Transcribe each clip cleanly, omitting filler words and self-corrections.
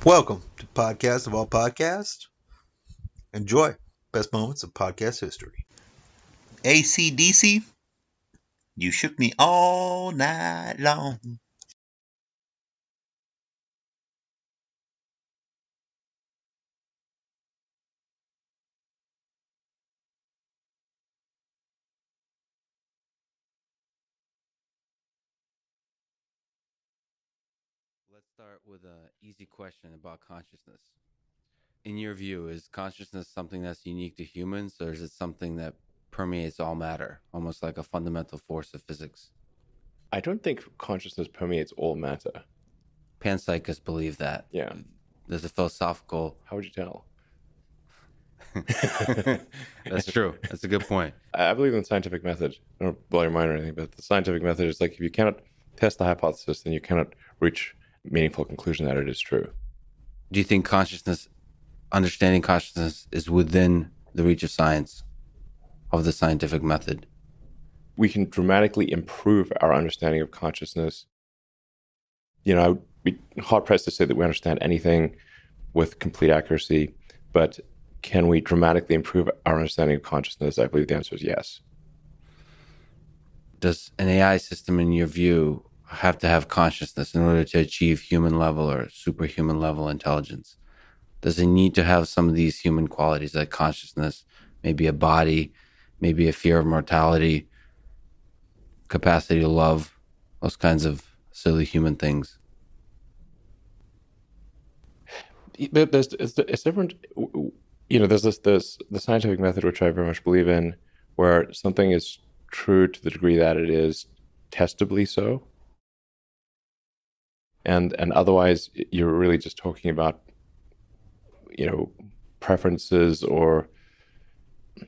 Welcome to Podcast of All Podcasts. Enjoy best moments of podcast history. ACDC, you shook me all night long. Let's start with an easy question about consciousness. In your view, is consciousness something that's unique to humans, or is it something that permeates all matter, almost like a fundamental force of physics? I don't think consciousness permeates all matter. Panpsychists believe that. Yeah. There's a philosophical... How would you tell? That's true. That's a good point. I believe in the scientific method. I don't blow your mind or anything, but the scientific method is like if you cannot test the hypothesis, then you cannot reach a meaningful conclusion that it is true. Do you think understanding consciousness is within the reach of science, of the scientific method? We can dramatically improve our understanding of consciousness. I would be hard-pressed to say that we understand anything with complete accuracy, but can we dramatically improve our understanding of consciousness? I believe the answer is yes. Does an AI system, in your view, have to have consciousness in order to achieve human level or superhuman level intelligence? Does it need to have some of these human qualities like consciousness, maybe a body, maybe a fear of mortality, capacity to love, those kinds of silly human things? It's different. There's the scientific method, which I very much believe in, where something is true to the degree that it is testably so. And otherwise, you're really just talking about, preferences or,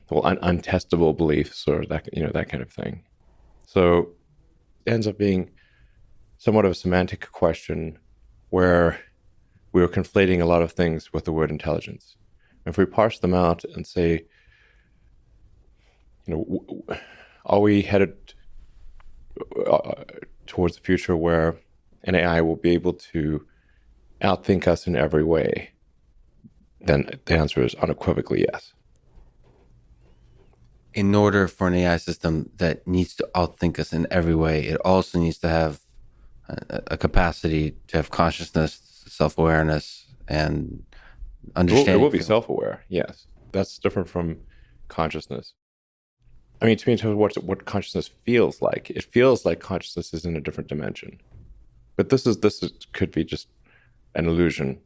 untestable beliefs or that kind of thing. So it ends up being somewhat of a semantic question where we are conflating a lot of things with the word intelligence. If we parse them out and say, are we headed towards a future where an AI will be able to outthink us in every way? Then the answer is unequivocally yes. In order for an AI system that needs to outthink us in every way, it also needs to have a capacity to have consciousness, self-awareness, and understanding. It will be self-aware, yes. That's different from consciousness. I mean, to me, in terms of what consciousness feels like, it feels like consciousness is in a different dimension. But this could be just an illusion.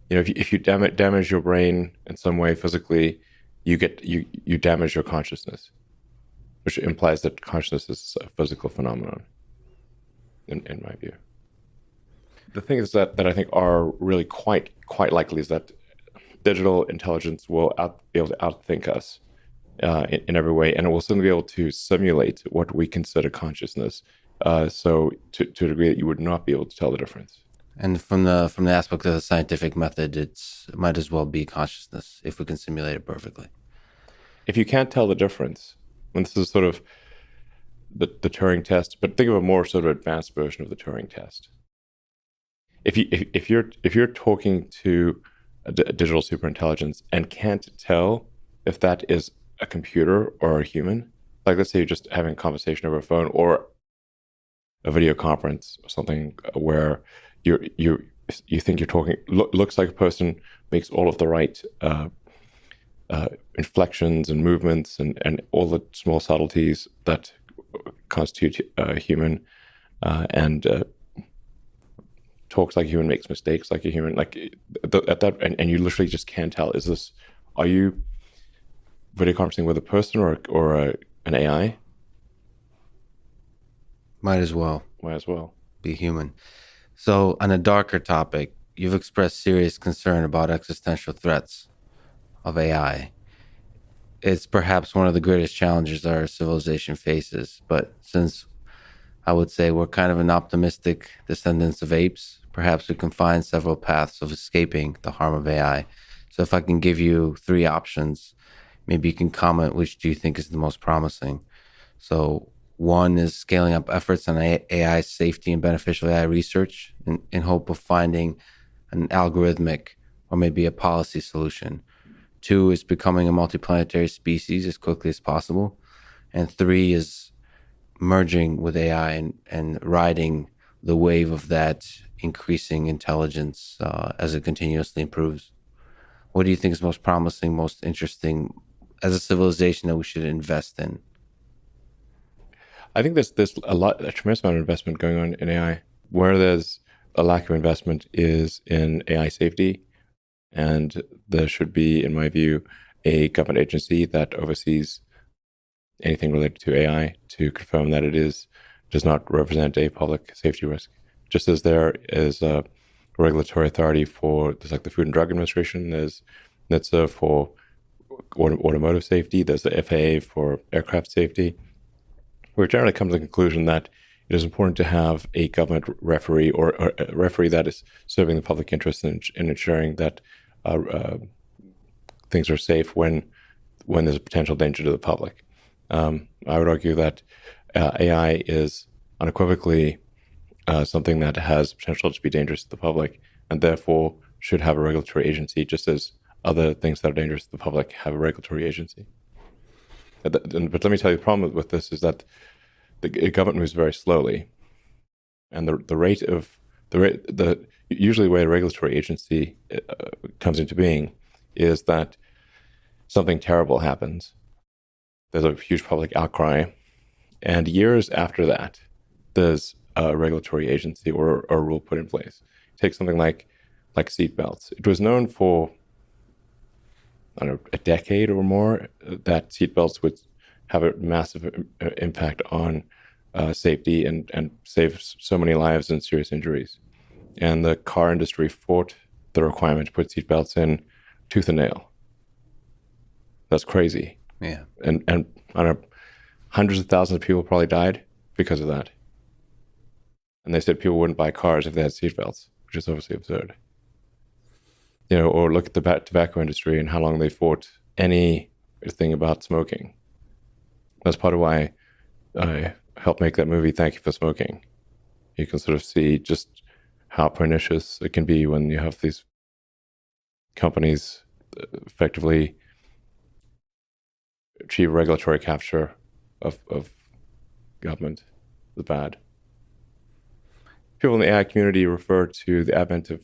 If you damage your brain in some way physically, you damage your consciousness, which implies that consciousness is a physical phenomenon, in my view. The thing is that I think are really quite likely is that digital intelligence will be able to outthink us in every way, and it will certainly be able to simulate what we consider consciousness. So to a degree that you would not be able to tell the difference. And from the aspect of the scientific method, it might as well be consciousness if we can simulate it perfectly. If you can't tell the difference, and this is sort of the Turing test, but think of a more sort of advanced version of the Turing test. If you're talking to a digital superintelligence and can't tell if that is a computer or a human, like let's say you're just having a conversation over a phone or a video conference or something where you think you're talking, looks like a person, makes all of the right inflections and movements and all the small subtleties that constitute a human, and talks like a human, makes mistakes like a human, like at that, and you literally just can't tell, are you video conferencing with a person or an AI? Might as well be human. So on a darker topic, you've expressed serious concern about existential threats of AI. It's perhaps one of the greatest challenges our civilization faces, but since I would say we're kind of an optimistic descendants of apes, perhaps we can find several paths of escaping the harm of AI. So if I can give you 3 options, maybe you can comment which do you think is the most promising. So One is scaling up efforts on AI safety and beneficial AI research in hope of finding an algorithmic or maybe a policy solution. Two is becoming a multiplanetary species as quickly as possible. And three is merging with AI and riding the wave of that increasing intelligence as it continuously improves. What do you think is most promising, most interesting as a civilization that we should invest in? I think there's a tremendous amount of investment going on in AI. Where there's a lack of investment is in AI safety, and there should be, in my view, a government agency that oversees anything related to AI to confirm that does not represent a public safety risk. Just as there is a regulatory authority there's like the Food and Drug Administration, there's NHTSA for automotive safety, there's the FAA for aircraft safety. We're generally come to the conclusion that it is important to have a government referee or a referee that is serving the public interest in ensuring that things are safe when there's a potential danger to the public. I would argue that AI is unequivocally something that has potential to be dangerous to the public, and therefore should have a regulatory agency, just as other things that are dangerous to the public have a regulatory agency. But let me tell you, the problem with this is that the government moves very slowly, and usually the way a regulatory agency comes into being is that something terrible happens. There's a huge public outcry, and years after that, there's a regulatory agency or a rule put in place. Take something like seatbelts. It was known for, I don't know, a decade or more that seatbelts would have a massive impact on safety and save so many lives and serious injuries. And the car industry fought the requirement to put seatbelts in tooth and nail. That's crazy. Yeah. And I don't know, hundreds of thousands of people probably died because of that. And they said people wouldn't buy cars if they had seatbelts, which is obviously absurd. Or look at the tobacco industry and how long they fought anything about smoking. That's part of why I helped make that movie, Thank You for Smoking. You can sort of see just how pernicious it can be when you have these companies effectively achieve regulatory capture of government. The bad. People in the AI community refer to the advent of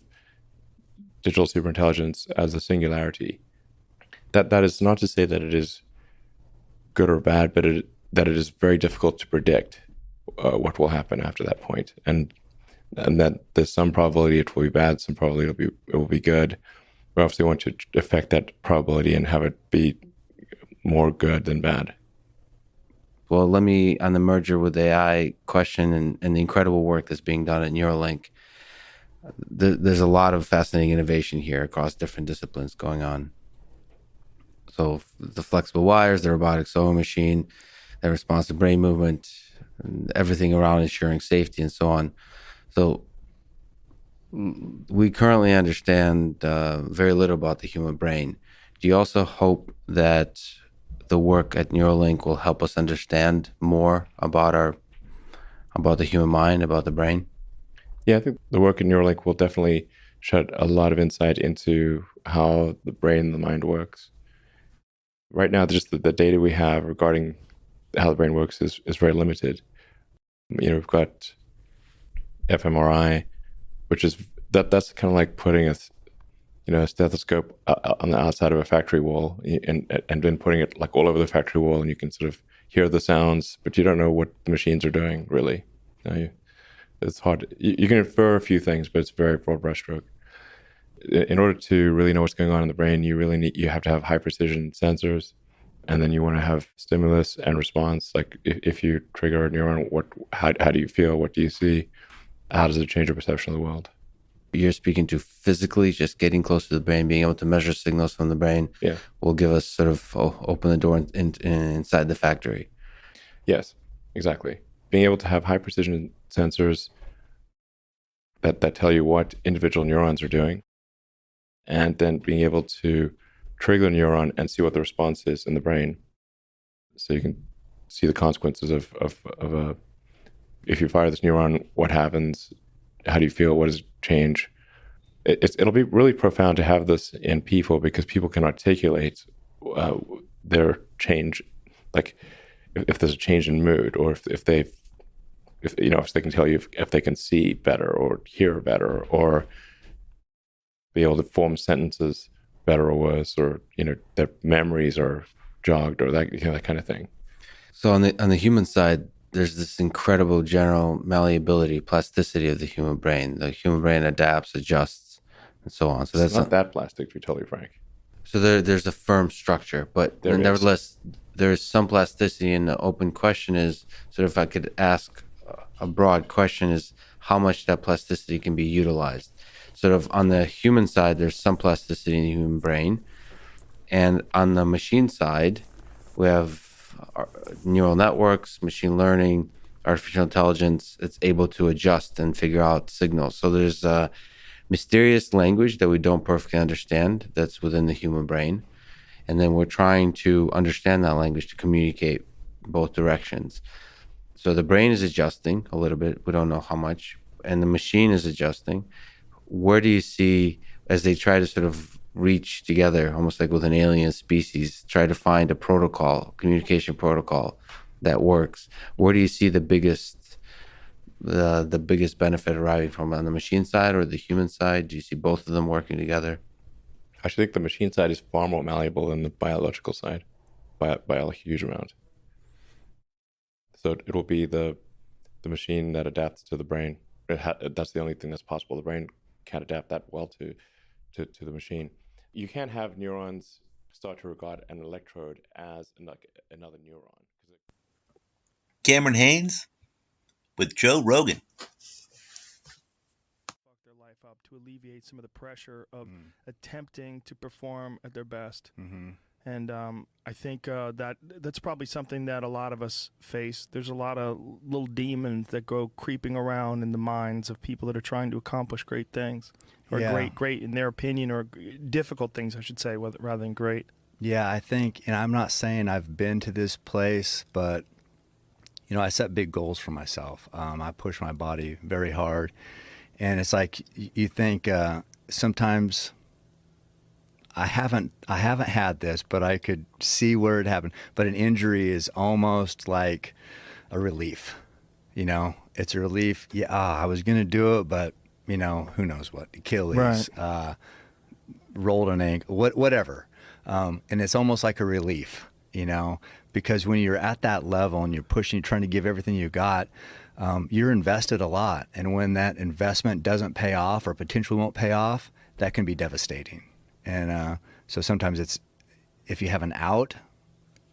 digital superintelligence as a singularity. That is not to say that it is good or bad, but that it is very difficult to predict what will happen after that point, and that there's some probability it will be bad, some probability it will be good. We obviously want to affect that probability and have it be more good than bad. Well, let me, on the merger with AI question and the incredible work that's being done at Neuralink, there's a lot of fascinating innovation here across different disciplines going on. So the flexible wires, the robotic sewing machine, the responsive brain movement, and everything around ensuring safety and so on. So we currently understand very little about the human brain. Do you also hope that the work at Neuralink will help us understand more about the human mind, about the brain? Yeah, I think the work at Neuralink will definitely shed a lot of insight into how the brain and the mind works. Right now, just the data we have regarding how the brain works is very limited. We've got fMRI, which is that's kind of like putting a stethoscope on the outside of a factory wall and then putting it like all over the factory wall, and you can sort of hear the sounds, but you don't know what the machines are doing really. It's hard. You can infer a few things, but it's a very broad brushstroke. In order to really know what's going on in the brain, you have to have high precision sensors, and then you want to have stimulus and response. Like if you trigger a neuron, how do you feel? What do you see? How does it change your perception of the world? You're speaking to physically just getting close to the brain, being able to measure signals from the brain. Yeah, will give us sort of open the door inside the factory. Yes, exactly. Being able to have high precision sensors that tell you what individual neurons are doing, and then being able to trigger the neuron and see what the response is in the brain. So you can see the consequences of a, if you fire this neuron, what happens? How do you feel? What does it change? It'll be really profound to have this in people, because people can articulate their change, like if there's a change in mood, or if they can tell you if they can see better or hear better, or be able to form sentences better or worse, or their memories are jogged, or that kind of thing. So on the human side, there's this incredible general malleability, plasticity of the human brain. The human brain adapts, adjusts, and so on. So that's not that plastic, to be totally frank. So there's a firm structure, but nevertheless, there's some plasticity. And the open question is, sort of, if I could ask a broad question, is how much that plasticity can be utilized. Sort of on the human side, there's some plasticity in the human brain, and on the machine side, we have neural networks, machine learning, artificial intelligence. It's able to adjust and figure out signals. So there's a mysterious language that we don't perfectly understand that's within the human brain, and then we're trying to understand that language to communicate both directions. So the brain is adjusting a little bit, we don't know how much, and the machine is adjusting. Where do you see, as they try to sort of reach together, almost like with an alien species, try to find a protocol, communication protocol that works, where do you see the biggest benefit arriving from, on the machine side or the human side? Do you see both of them working together? I actually think the machine side is far more malleable than the biological side by a huge amount. So it will be the machine that adapts to the brain. That's the only thing that's possible. The brain can't adapt that well to the machine. You can't have neurons start to regard an electrode as another neuron. Cameron Haynes with Joe Rogan. Their life up to alleviate some of the pressure of attempting to perform at their best. Mm-hmm. And I think that's probably something that a lot of us face. There's a lot of little demons that go creeping around in the minds of people that are trying to accomplish great things, or great in their opinion, or difficult things, I should say, rather than great. Yeah, I think, and I'm not saying I've been to this place, but I set big goals for myself. I push my body very hard, and it's like you think sometimes. I haven't had this, but I could see where it happened. But an injury is almost like a relief. It's a relief. Yeah, I was going to do it, but who knows what? Achilles, right. Rolled an ankle, whatever. And it's almost like a relief, because when you're at that level and you're pushing, trying to give everything you got, you're invested a lot. And when that investment doesn't pay off, or potentially won't pay off, that can be devastating. And so sometimes it's, if you have an out,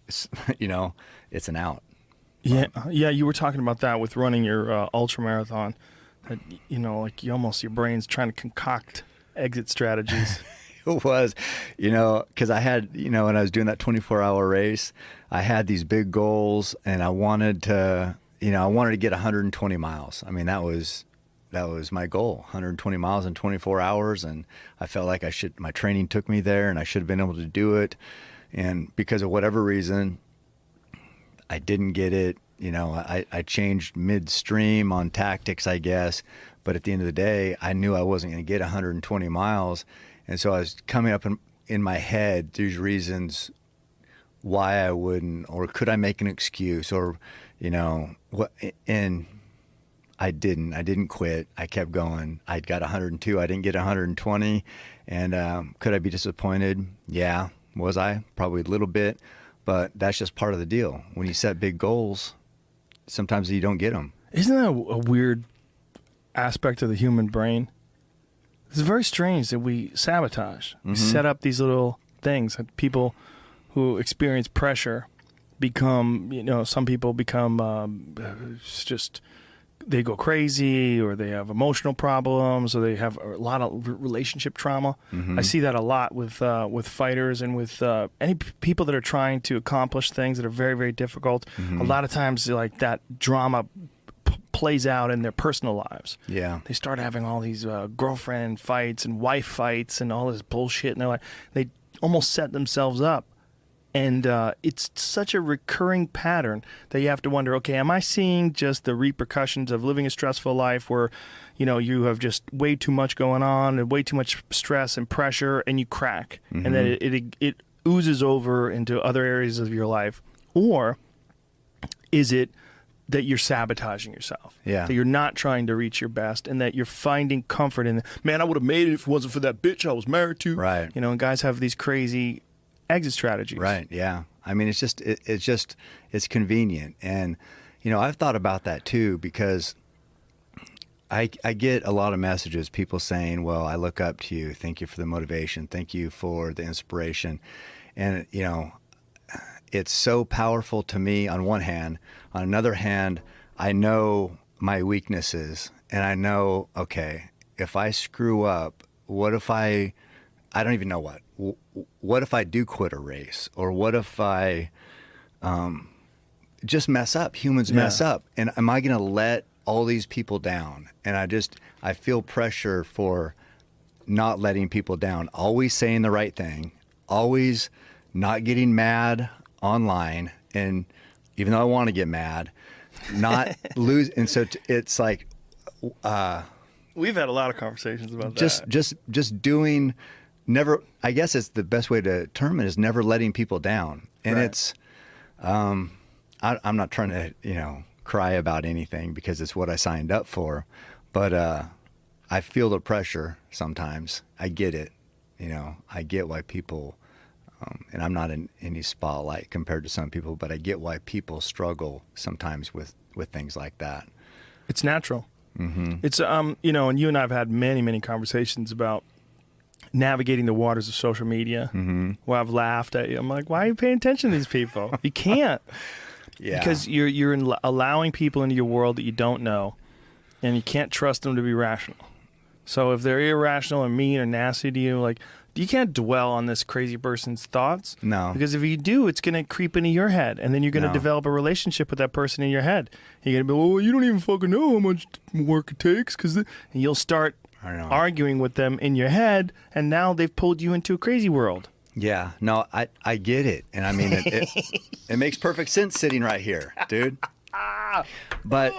it's an out. Yeah, you were talking about that with running your ultra marathon. That, like your brain's trying to concoct exit strategies. It was, because I had, when I was doing that 24-hour race, I had these big goals, and I wanted to get 120 miles. I mean, that was my goal, 120 miles in 24 hours. And I felt like my training took me there, and I should have been able to do it. And because of whatever reason, I didn't get it. I changed midstream on tactics, I guess. But at the end of the day, I knew I wasn't going to get 120 miles. And so I was coming up in my head, these reasons why I wouldn't, or could I make an excuse, or, what, and I didn't quit. I kept going. I got 102. I didn't get 120. And could I be disappointed? Yeah. Was I? Probably a little bit. But that's just part of the deal. When you set big goals, sometimes you don't get them. Isn't that a weird aspect of the human brain? It's very strange that we sabotage. Mm-hmm. We set up these little things that people who experience pressure become, some people become just... they go crazy, or they have emotional problems, or they have a lot of relationship trauma. Mm-hmm. I see that a lot with fighters and with any people that are trying to accomplish things that are very, very difficult. Mm-hmm. A lot of times, like, that drama plays out in their personal lives. Yeah, they start having all these girlfriend fights and wife fights and all this bullshit, and they almost set themselves up And it's such a recurring pattern that you have to wonder, okay, am I seeing just the repercussions of living a stressful life where, you have just way too much going on and way too much stress and pressure and you crack, and then it oozes over into other areas of your life? Or is it that you're sabotaging yourself? Yeah. That you're not trying to reach your best and that you're finding comfort in, man, I would have made it if it wasn't for that bitch I was married to. Right. And guys have these crazy exit strategies. Right. Yeah. I mean, it's convenient. And, I've thought about that too, because I get a lot of messages, people saying, well, I look up to you. Thank you for the motivation. Thank you for the inspiration. And, it's so powerful to me on one hand. On another hand, I know my weaknesses, and I know, okay, if I screw up, what if I don't even know what if I do quit a race, or what if I just mess up? Humans mess up. And am I going to let all these people down? And I feel pressure for not letting people down, always saying the right thing, always not getting mad online. And even though I want to get mad, not lose. And so it's like, We've had a lot of conversations about that. Just doing, never, I guess it's the best way to term it, is never letting people down. And it's, I'm not trying to, cry about anything, because it's what I signed up for. But I feel the pressure sometimes. I get it. I get why people, and I'm not in any spotlight compared to some people, but I get why people struggle sometimes with things like that. It's natural. It's, and you and I have had many, many conversations about navigating the waters of social media, where I've laughed at you. I'm like, why are you paying attention to these people? You can't. Because you're allowing people into your world that you don't know, and you can't trust them to be rational. So if they're irrational or mean or nasty to you, you can't dwell on this crazy person's thoughts. No. Because if you do, it's going to creep into your head, and then you're going to develop a relationship with that person in your head. You're going to be, well, you don't even fucking know how much work it takes, and you'll start arguing with them in your head, and now they've pulled you into a crazy world. Yeah, no, I get it. And I mean, it makes perfect sense sitting right here, dude. But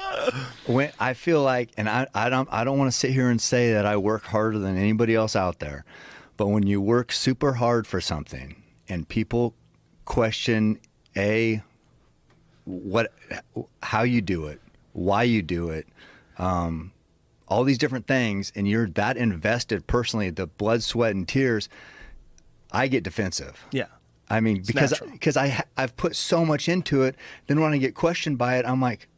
when I feel like, and I don't want to sit here and say that I work harder than anybody else out there, but when you work super hard for something and people question how you do it, why you do it, all these different things, and you're that invested personally, the blood, sweat, and tears, I get defensive. Yeah. I mean, because I've put so much into it, then when I get questioned by it, I'm like,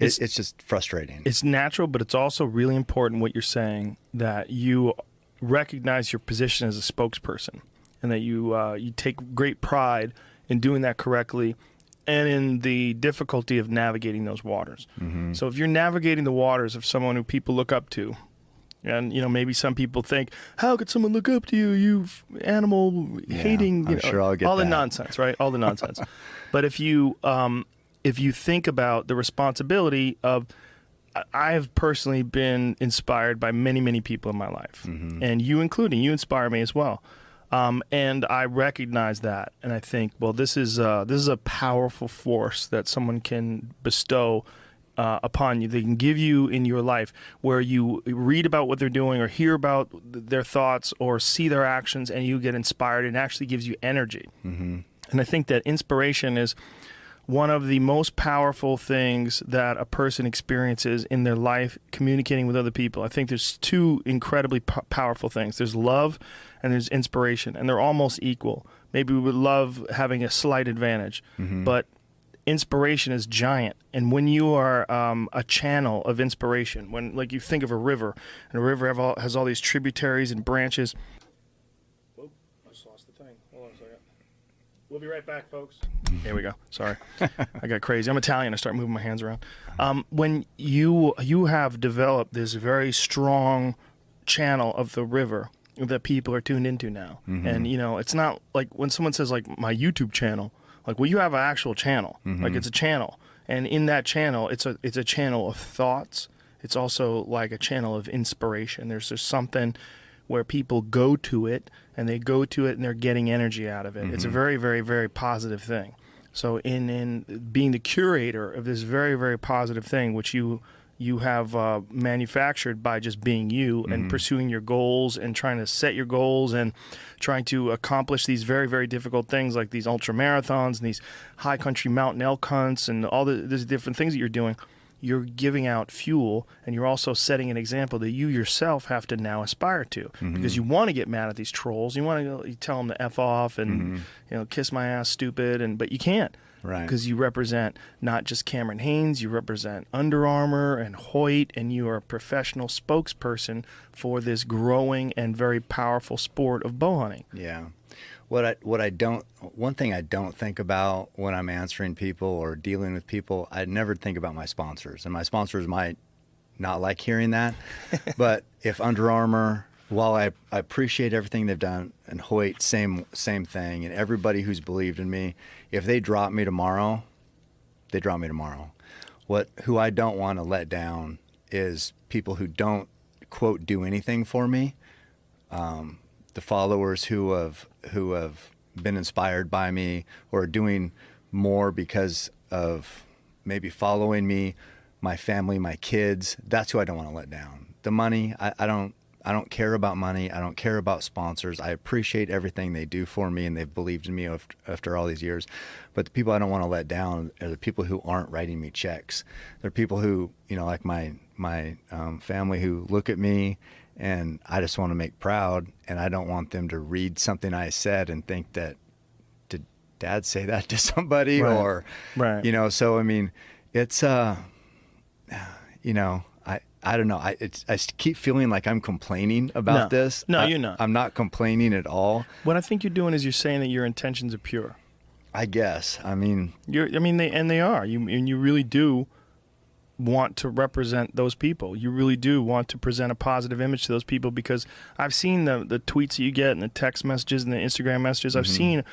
it's just frustrating. It's natural, but it's also really important what you're saying, that you recognize your position as a spokesperson, and that you take great pride in doing that correctly, and in the difficulty of navigating those waters. So if you're navigating the waters of someone who people look up to, and maybe some people think, how could someone look up to you, you animal hating, I'm sure I'll get all the that. nonsense, right? All the nonsense. But if you think about the responsibility of, I have personally been inspired by many, many people in my life, and you including, you inspire me as well. And I recognize that, and I think, well, this is a powerful force that someone can bestow upon you. They can give you in your life, where you read about what they're doing, or hear about their thoughts, or see their actions, and you get inspired, and actually gives you energy. And I think that inspiration is one of the most powerful things that a person experiences in their life, communicating with other people. I think there's two incredibly powerful things. There's love and there's inspiration, and they're almost equal. Maybe we would love having a slight advantage, but inspiration is giant. And when you are a channel of inspiration, when, like, you think of a river, and a river has all these tributaries and branches. Whoop, I just lost the thing. Hold on a second. We'll be right back, folks. There we go. Sorry. I got crazy. I'm Italian. I start moving my hands around. When you have developed this very strong channel of the river that people are tuned into now. And, it's not like when someone says, like, my YouTube channel, like, well, you have an actual channel. Like, it's a channel. And in that channel, it's a channel of thoughts. It's also like a channel of inspiration. There's something where people go to it and they're getting energy out of it. It's a very, very, very positive thing. So in being the curator of this very, very positive thing, which you have manufactured by just being you and pursuing your goals and trying to set your goals and trying to accomplish these very, very difficult things like these ultra marathons and these high country mountain elk hunts and all these different things that you're doing, you're giving out fuel, and you're also setting an example that you yourself have to now aspire to, because you want to get mad at these trolls. You want to tell them to F off and kiss my ass, stupid, but you can't. Right. Because you represent not just Cameron Hanes, you represent Under Armour and Hoyt, and you are a professional spokesperson for this growing and very powerful sport of bow hunting. Yeah. One thing I don't think about when I'm answering people or dealing with people, I never think about my sponsors. And my sponsors might not like hearing that. But if Under Armour, while I appreciate everything they've done, and Hoyt, same thing, and everybody who's believed in me, if they drop me tomorrow, they drop me tomorrow. Who I don't want to let down is people who don't, quote, do anything for me. The followers who have been inspired by me or are doing more because of maybe following me, my family, my kids, that's who I don't want to let down. The money, I don't care about money. I don't care about sponsors. I appreciate everything they do for me, and they've believed in me after all these years. But the people I don't want to let down are the people who aren't writing me checks. They're people who, like my family, who look at me and I just want to make proud, and I don't want them to read something I said and think that, did Dad say that to somebody? Right. Or, Right. So I mean, it's, I don't know. I keep feeling like I'm complaining about this. No, you're not. I'm not complaining at all. What I think you're doing is you're saying that your intentions are pure. I guess. I mean, they are. You really do want to represent those people. You really do want to present a positive image to those people, because I've seen the tweets that you get and the text messages and the Instagram messages. I've seen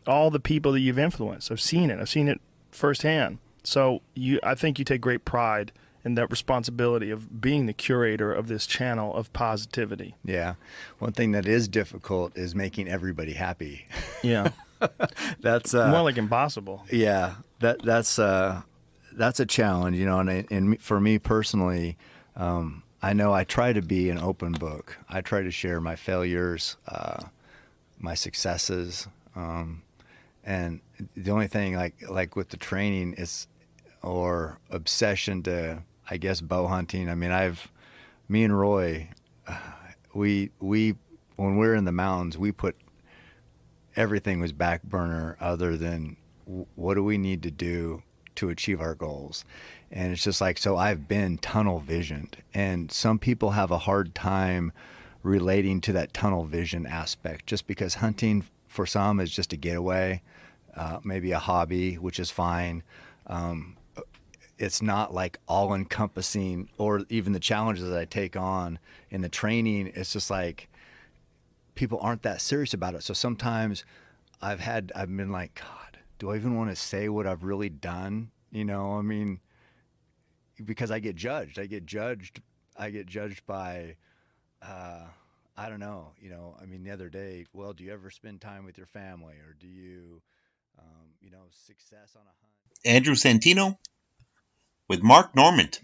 all the people that you've influenced. I've seen it firsthand. So I think you take great pride in that responsibility of being the curator of this channel of positivity. Yeah. One thing that is difficult is making everybody happy. Yeah. That's more like impossible. Yeah. That's a challenge, and for me personally, I know I try to be an open book. I try to share my failures, my successes, and the only thing like with the training is, or obsession to, I guess, bow hunting. I mean, me and Roy, we when we're in the mountains, we put everything was back burner other than what do we need to do to achieve our goals. And it's just like, so I've been tunnel visioned, and some people have a hard time relating to that tunnel vision aspect, just because hunting for some is just a getaway, maybe a hobby, which is fine. It's not like all encompassing, or even the challenges that I take on in the training. It's just like people aren't that serious about it. So sometimes I've been like, God, do I even want to say what I've really done? I mean, because I get judged. I get judged by, I don't know. I mean, the other day, well, do you ever spend time with your family, or do you, success on a hunt? Andrew Santino with Mark Normand.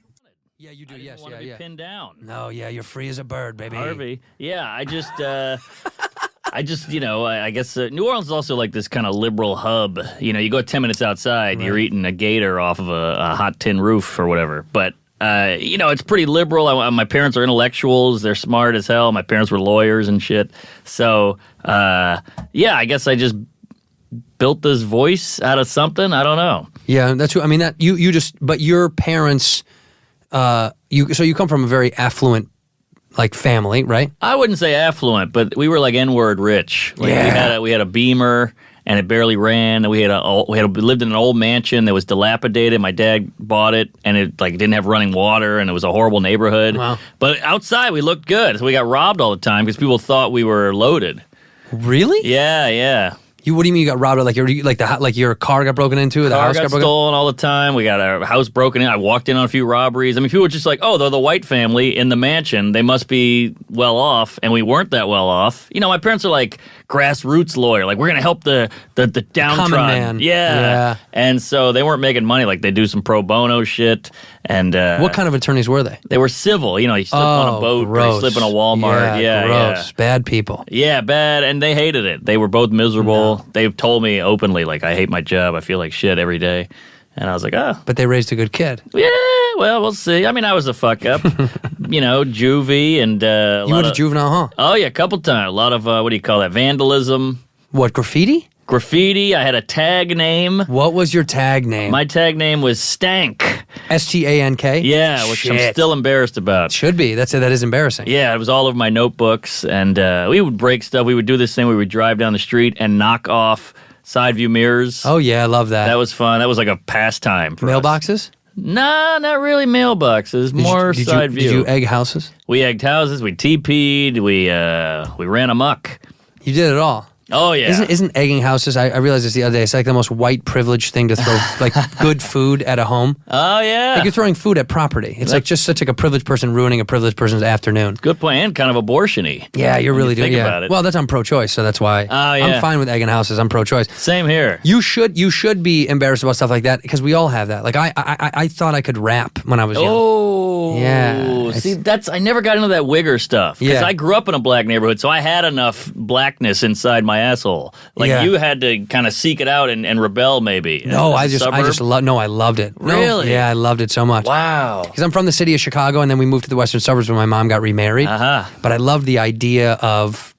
Yeah, you do. I Yes, didn't want to yeah. be pinned down. No, yeah, you're free as a bird, baby. Harvey. Yeah, I guess New Orleans is also like this kind of liberal hub. You go 10 minutes outside, you're eating a gator off of a hot tin roof or whatever. But, it's pretty liberal. My parents are intellectuals. They're smart as hell. My parents were lawyers and shit. So, I guess I just built this voice out of something. I don't know. Yeah, that's true. I mean, that but your parents, so you come from a very affluent, family, right? I wouldn't say affluent, but we were like N-word rich. We had a Beamer, and it barely ran. And we lived in an old mansion that was dilapidated. My dad bought it, and it didn't have running water, and it was a horrible neighborhood. Wow. But outside we looked good. So we got robbed all the time because people thought we were loaded. Really? Yeah. What do you mean you got robbed? Like your car got broken into? The Car house got got broken? stolen all the time. We got our house broken in. I walked in on a few robberies. I mean, people were just like, oh, they're the white family in the mansion. They must be well off. And we weren't that well off. You know, my parents are like grassroots lawyer. Like, we're going to help the downtrodden. Common man. Yeah. And so they weren't making money. Like, they do some pro bono shit. And What kind of attorneys were they? they were civil. You know, you slip on a boat, or gross. you slip in a Walmart. Yeah, gross. Bad people. Yeah, bad, and they hated it. They were both miserable. They told me openly, like, I hate my job. I feel like shit every day. And I was like, oh. But they raised a good kid. Yeah, well, we'll see. I mean, I was a fuck up. You know, juvie and You went to juvenile, huh? Oh, yeah, a couple times. A lot of, what do you call that, vandalism. What, graffiti? Graffiti. I had a tag name. What was your tag name? My tag name was Stank. STANK? Yeah, which I'm Shit. still embarrassed about. Should be. That is embarrassing. Yeah, it was all over my notebooks, and we would break stuff. We would do this thing where we would drive down the street and knock off side view mirrors. Oh, yeah, I love that. That was fun. That was like a pastime for us. Mailboxes? Nah, not really mailboxes. More side view. Did you egg houses? We egged houses. We TP'd. We ran amok. You did it all. Oh yeah. Isn't egging houses? I realized this the other day. It's like the most white privileged thing to throw like good food at a home. Oh yeah. Like you're throwing food at property. It's like just such like a privileged person ruining a privileged person's afternoon. Good point. And kind of abortion-y. Yeah, you're really doing. Think Yeah. about it. Well, I'm pro-choice, so that's why. Oh, yeah. I'm fine with egging houses. I'm pro-choice. Same here. You should be embarrassed about stuff like that because we all have that. Like I thought I could rap when I was young. Oh, Yeah, See, I never got into that wigger stuff because Yeah. I grew up in a black neighborhood, so I had enough blackness inside my asshole. Like Yeah. you had to kind of seek it out and rebel, maybe. No, As a I suburb? loved it. No, Really? yeah, I loved it so much. Wow. Because I'm from the city of Chicago, and then we moved to the western suburbs when my mom got remarried. Uh-huh. But I love the idea of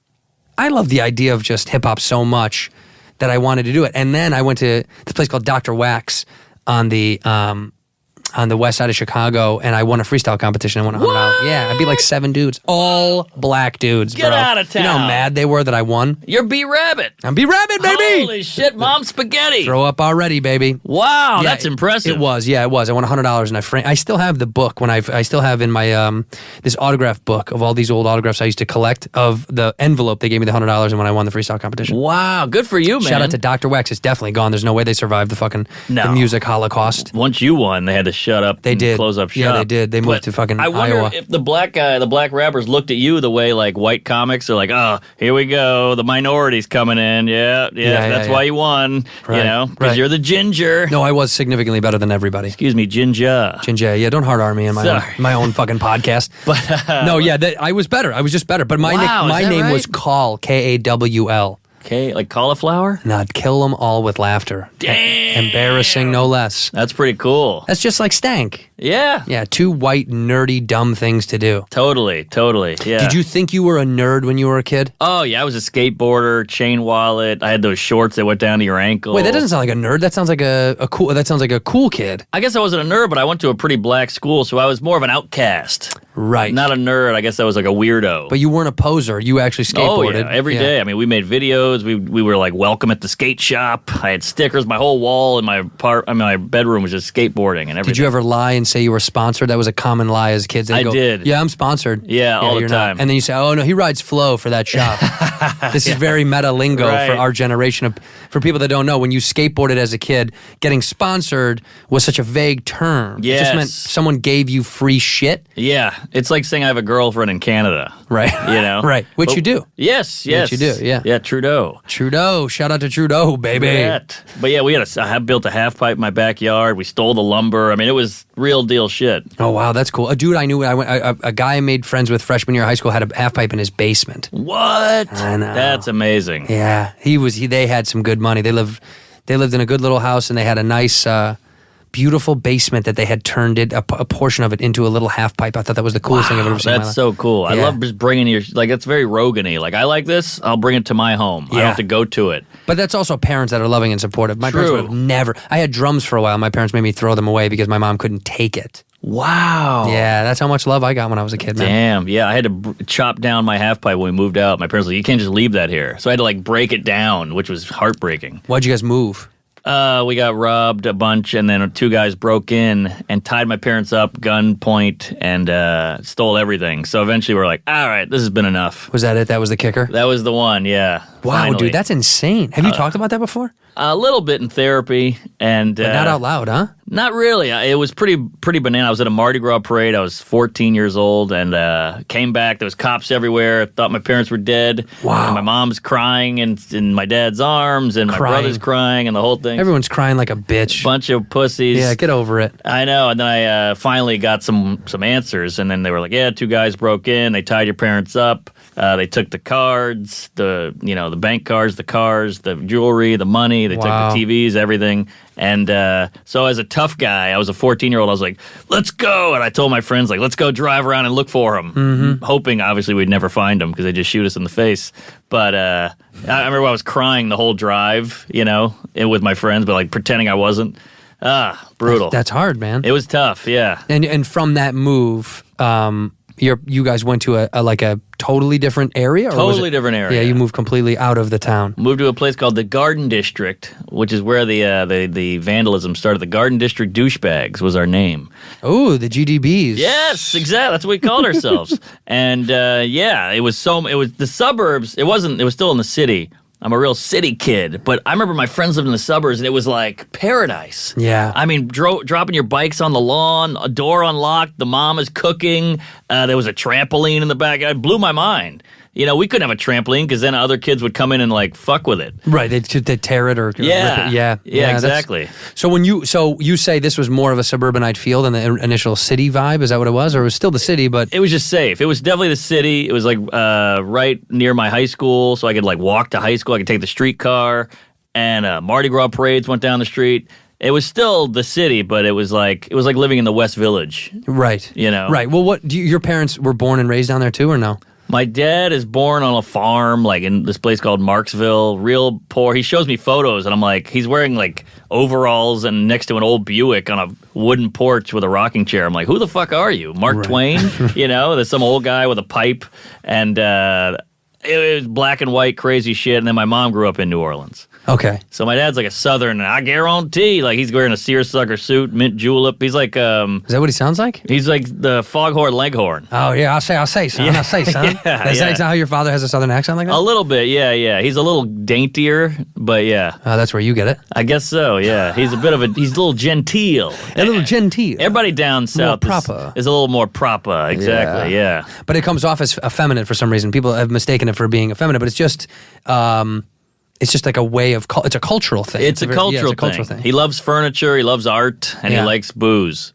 just hip hop so much that I wanted to do it. And then I went to this place called Dr. Wax on the west side of Chicago, and I won a freestyle competition. I won $100. Yeah, I beat like 7 dudes, all black dudes. Get bro. out of You know how town. mad they were that I won? You're B-Rabbit. I'm B-Rabbit, baby. Holy shit, Mom Spaghetti. Throw up already, baby. Wow, Yeah, that's impressive. It was. I won $100, and I still have the book. I still have in my this autograph book of all these old autographs I used to collect of the envelope they gave me the $100 and when I won the freestyle competition. Wow, good for you, man. Shout out to Dr. Wax. It's definitely gone. There's no way they survived the music holocaust. Once you won, they had to shut up. They and did. close up shop. Yeah, they did. They moved But to fucking I wonder Iowa. if the black rappers looked at you the way like white comics are like, oh, here we go, the minorities coming in. Yeah, that's why you won. Right, You know, because right. you're the ginger. No, I was significantly better than everybody. Excuse me, ginger. Ginger, yeah, don't hard arm me in Sorry. my own fucking podcast. But No, yeah, I was better. I was just better. But my Wow, is my that name was right? Call, Kawl. okay, like cauliflower. And I'd kill them all with laughter. Damn. Embarrassing, no less. That's pretty cool. That's just like Stank. Yeah, Yeah, 2 white, nerdy, dumb things to do. totally. Yeah. Did you think you were a nerd when you were a kid? Oh yeah, I was a skateboarder, chain wallet. I had those shorts that went down to your ankle. Wait, that doesn't sound like a nerd. That sounds like a cool. That sounds like a cool kid. I guess I wasn't a nerd, but I went to a pretty black school, so I was more of an outcast. Right. Not a nerd. I guess I was like a weirdo. But you weren't a poser. You actually skateboarded. Oh, yeah, every day. I mean, we made videos. We were like welcome at the skate shop. I had stickers. My whole wall in my bedroom was just skateboarding and everything. Did you ever lie and say you were sponsored? That was a common lie as kids. They'd I go, did. Yeah, I'm sponsored. Yeah, all the you're not. time. And then you say, oh no, he rides Flow for that shop. This is very meta lingo Right. for our generation. For people that don't know, when you skateboarded as a kid, getting sponsored was such a vague term. It Yes. just meant someone gave you free shit. Yeah, it's like saying I have a girlfriend in Canada. Right. You know, Right. Which But- you do. Yes. Which you do, yeah. Yeah, Trudeau. Trudeau. Shout out to Trudeau, baby. Bet. But yeah, I built a half pipe in my backyard. We stole the lumber. I mean, it was real deal shit. Oh wow, that's cool. A dude I knew, a guy I made friends with freshman year of high school had a half pipe in his basement. What? I know. That's amazing. Yeah, they had some good money. They lived in a good little house, and they had a nice, beautiful basement that they had turned a portion of it into a little half pipe. I thought that was the coolest thing I've ever seen. in my That's life. so cool. I Yeah. love just bringing it's very Rogan-y. Like, I like this, I'll bring it to my home. I Yeah. don't have to go to it. But that's also parents that are loving and supportive. My parents True. would have never. I had drums for a while. My parents made me throw them away because my mom couldn't take it. Wow. Yeah, that's how much love I got when I was a kid, man. Damn. Yeah, I had to chop down my half pipe when we moved out. My parents were like, you can't just leave that here. So I had to like break it down, which was heartbreaking. Why'd you guys move? We got robbed a bunch, and then 2 guys broke in and tied my parents up, gunpoint, and stole everything. So eventually we're like, all right, this has been enough. Was that it? That was the kicker? That was the one, yeah. Wow, finally. dude, that's insane. Have you talked about that before? A little bit in therapy, and But not out loud, huh? Not really. It was pretty banana. I was at a Mardi Gras parade. I was 14 years old, and came back. There was cops everywhere. Thought my parents were dead. Wow. And my mom's crying in my dad's arms, and my brother's crying, and the whole thing. Everyone's crying like a bitch. Bunch of pussies. Yeah, get over it. I know. And then I finally got some answers, and then they were like, "Yeah, 2 guys broke in. They tied your parents up. They took the cards, the bank cards, the cars, the jewelry, the money. They took the TVs, everything." And so as a tough guy, I was a 14-year-old. I was like, let's go. And I told my friends, like, let's go drive around and look for them. Hoping, obviously, we'd never find them because they'd just shoot us in the face. But I remember I was crying the whole drive, with my friends, but like pretending I wasn't. Brutal. That's hard, man. It was tough, yeah. And from that move, you guys went to a totally different area? Or totally different area. Yeah, you moved completely out of the town. Moved to a place called the Garden District, which is where the vandalism started. The Garden District Douchebags was our name. Oh, the GDBs. Yes, exactly. That's what we called ourselves. And it was the suburbs. It was still in the city. I'm a real city kid, but I remember my friends lived in the suburbs, and it was like paradise. Yeah. I mean, dropping your bikes on the lawn, a door unlocked, the mom is cooking, there was a trampoline in the back. It blew my mind. We couldn't have a trampoline because then other kids would come in and like fuck with it. Right, they'd tear it or rip it. Yeah, exactly. So you say this was more of a suburbanite feel than the initial city vibe? Is that what it was, or it was still the city? But it was just safe. It was definitely the city. It was like right near my high school, so I could like walk to high school. I could take the streetcar, and Mardi Gras parades went down the street. It was still the city, but it was like living in the West Village. Right. Right. Well, your parents were born and raised down there too, or no? My dad is born on a farm, like in this place called Marksville, real poor. He shows me photos, and I'm like, he's wearing like overalls and next to an old Buick on a wooden porch with a rocking chair. I'm like, who the fuck are you? Mark Twain? There's some old guy with a pipe, and it was black and white, crazy shit. And then my mom grew up in New Orleans. Okay. So my dad's like a Southern, I guarantee, like he's wearing a seersucker suit, mint julep. He's like, is that what he sounds like? He's like the Foghorn Leghorn. Oh yeah, I'll say, son. Yeah. I'll say, son. Is that how your father has a Southern accent like that? A little bit, yeah. He's a little daintier, but yeah. That's where you get it. I guess so, yeah. He's a little genteel. A little genteel. Everybody down south is a little more proper, exactly, yeah. But it comes off as effeminate for some reason. People have mistaken it for being effeminate, but it's just like a way of it's a cultural thing. It's a cultural thing. He loves furniture, he loves art, and he likes booze.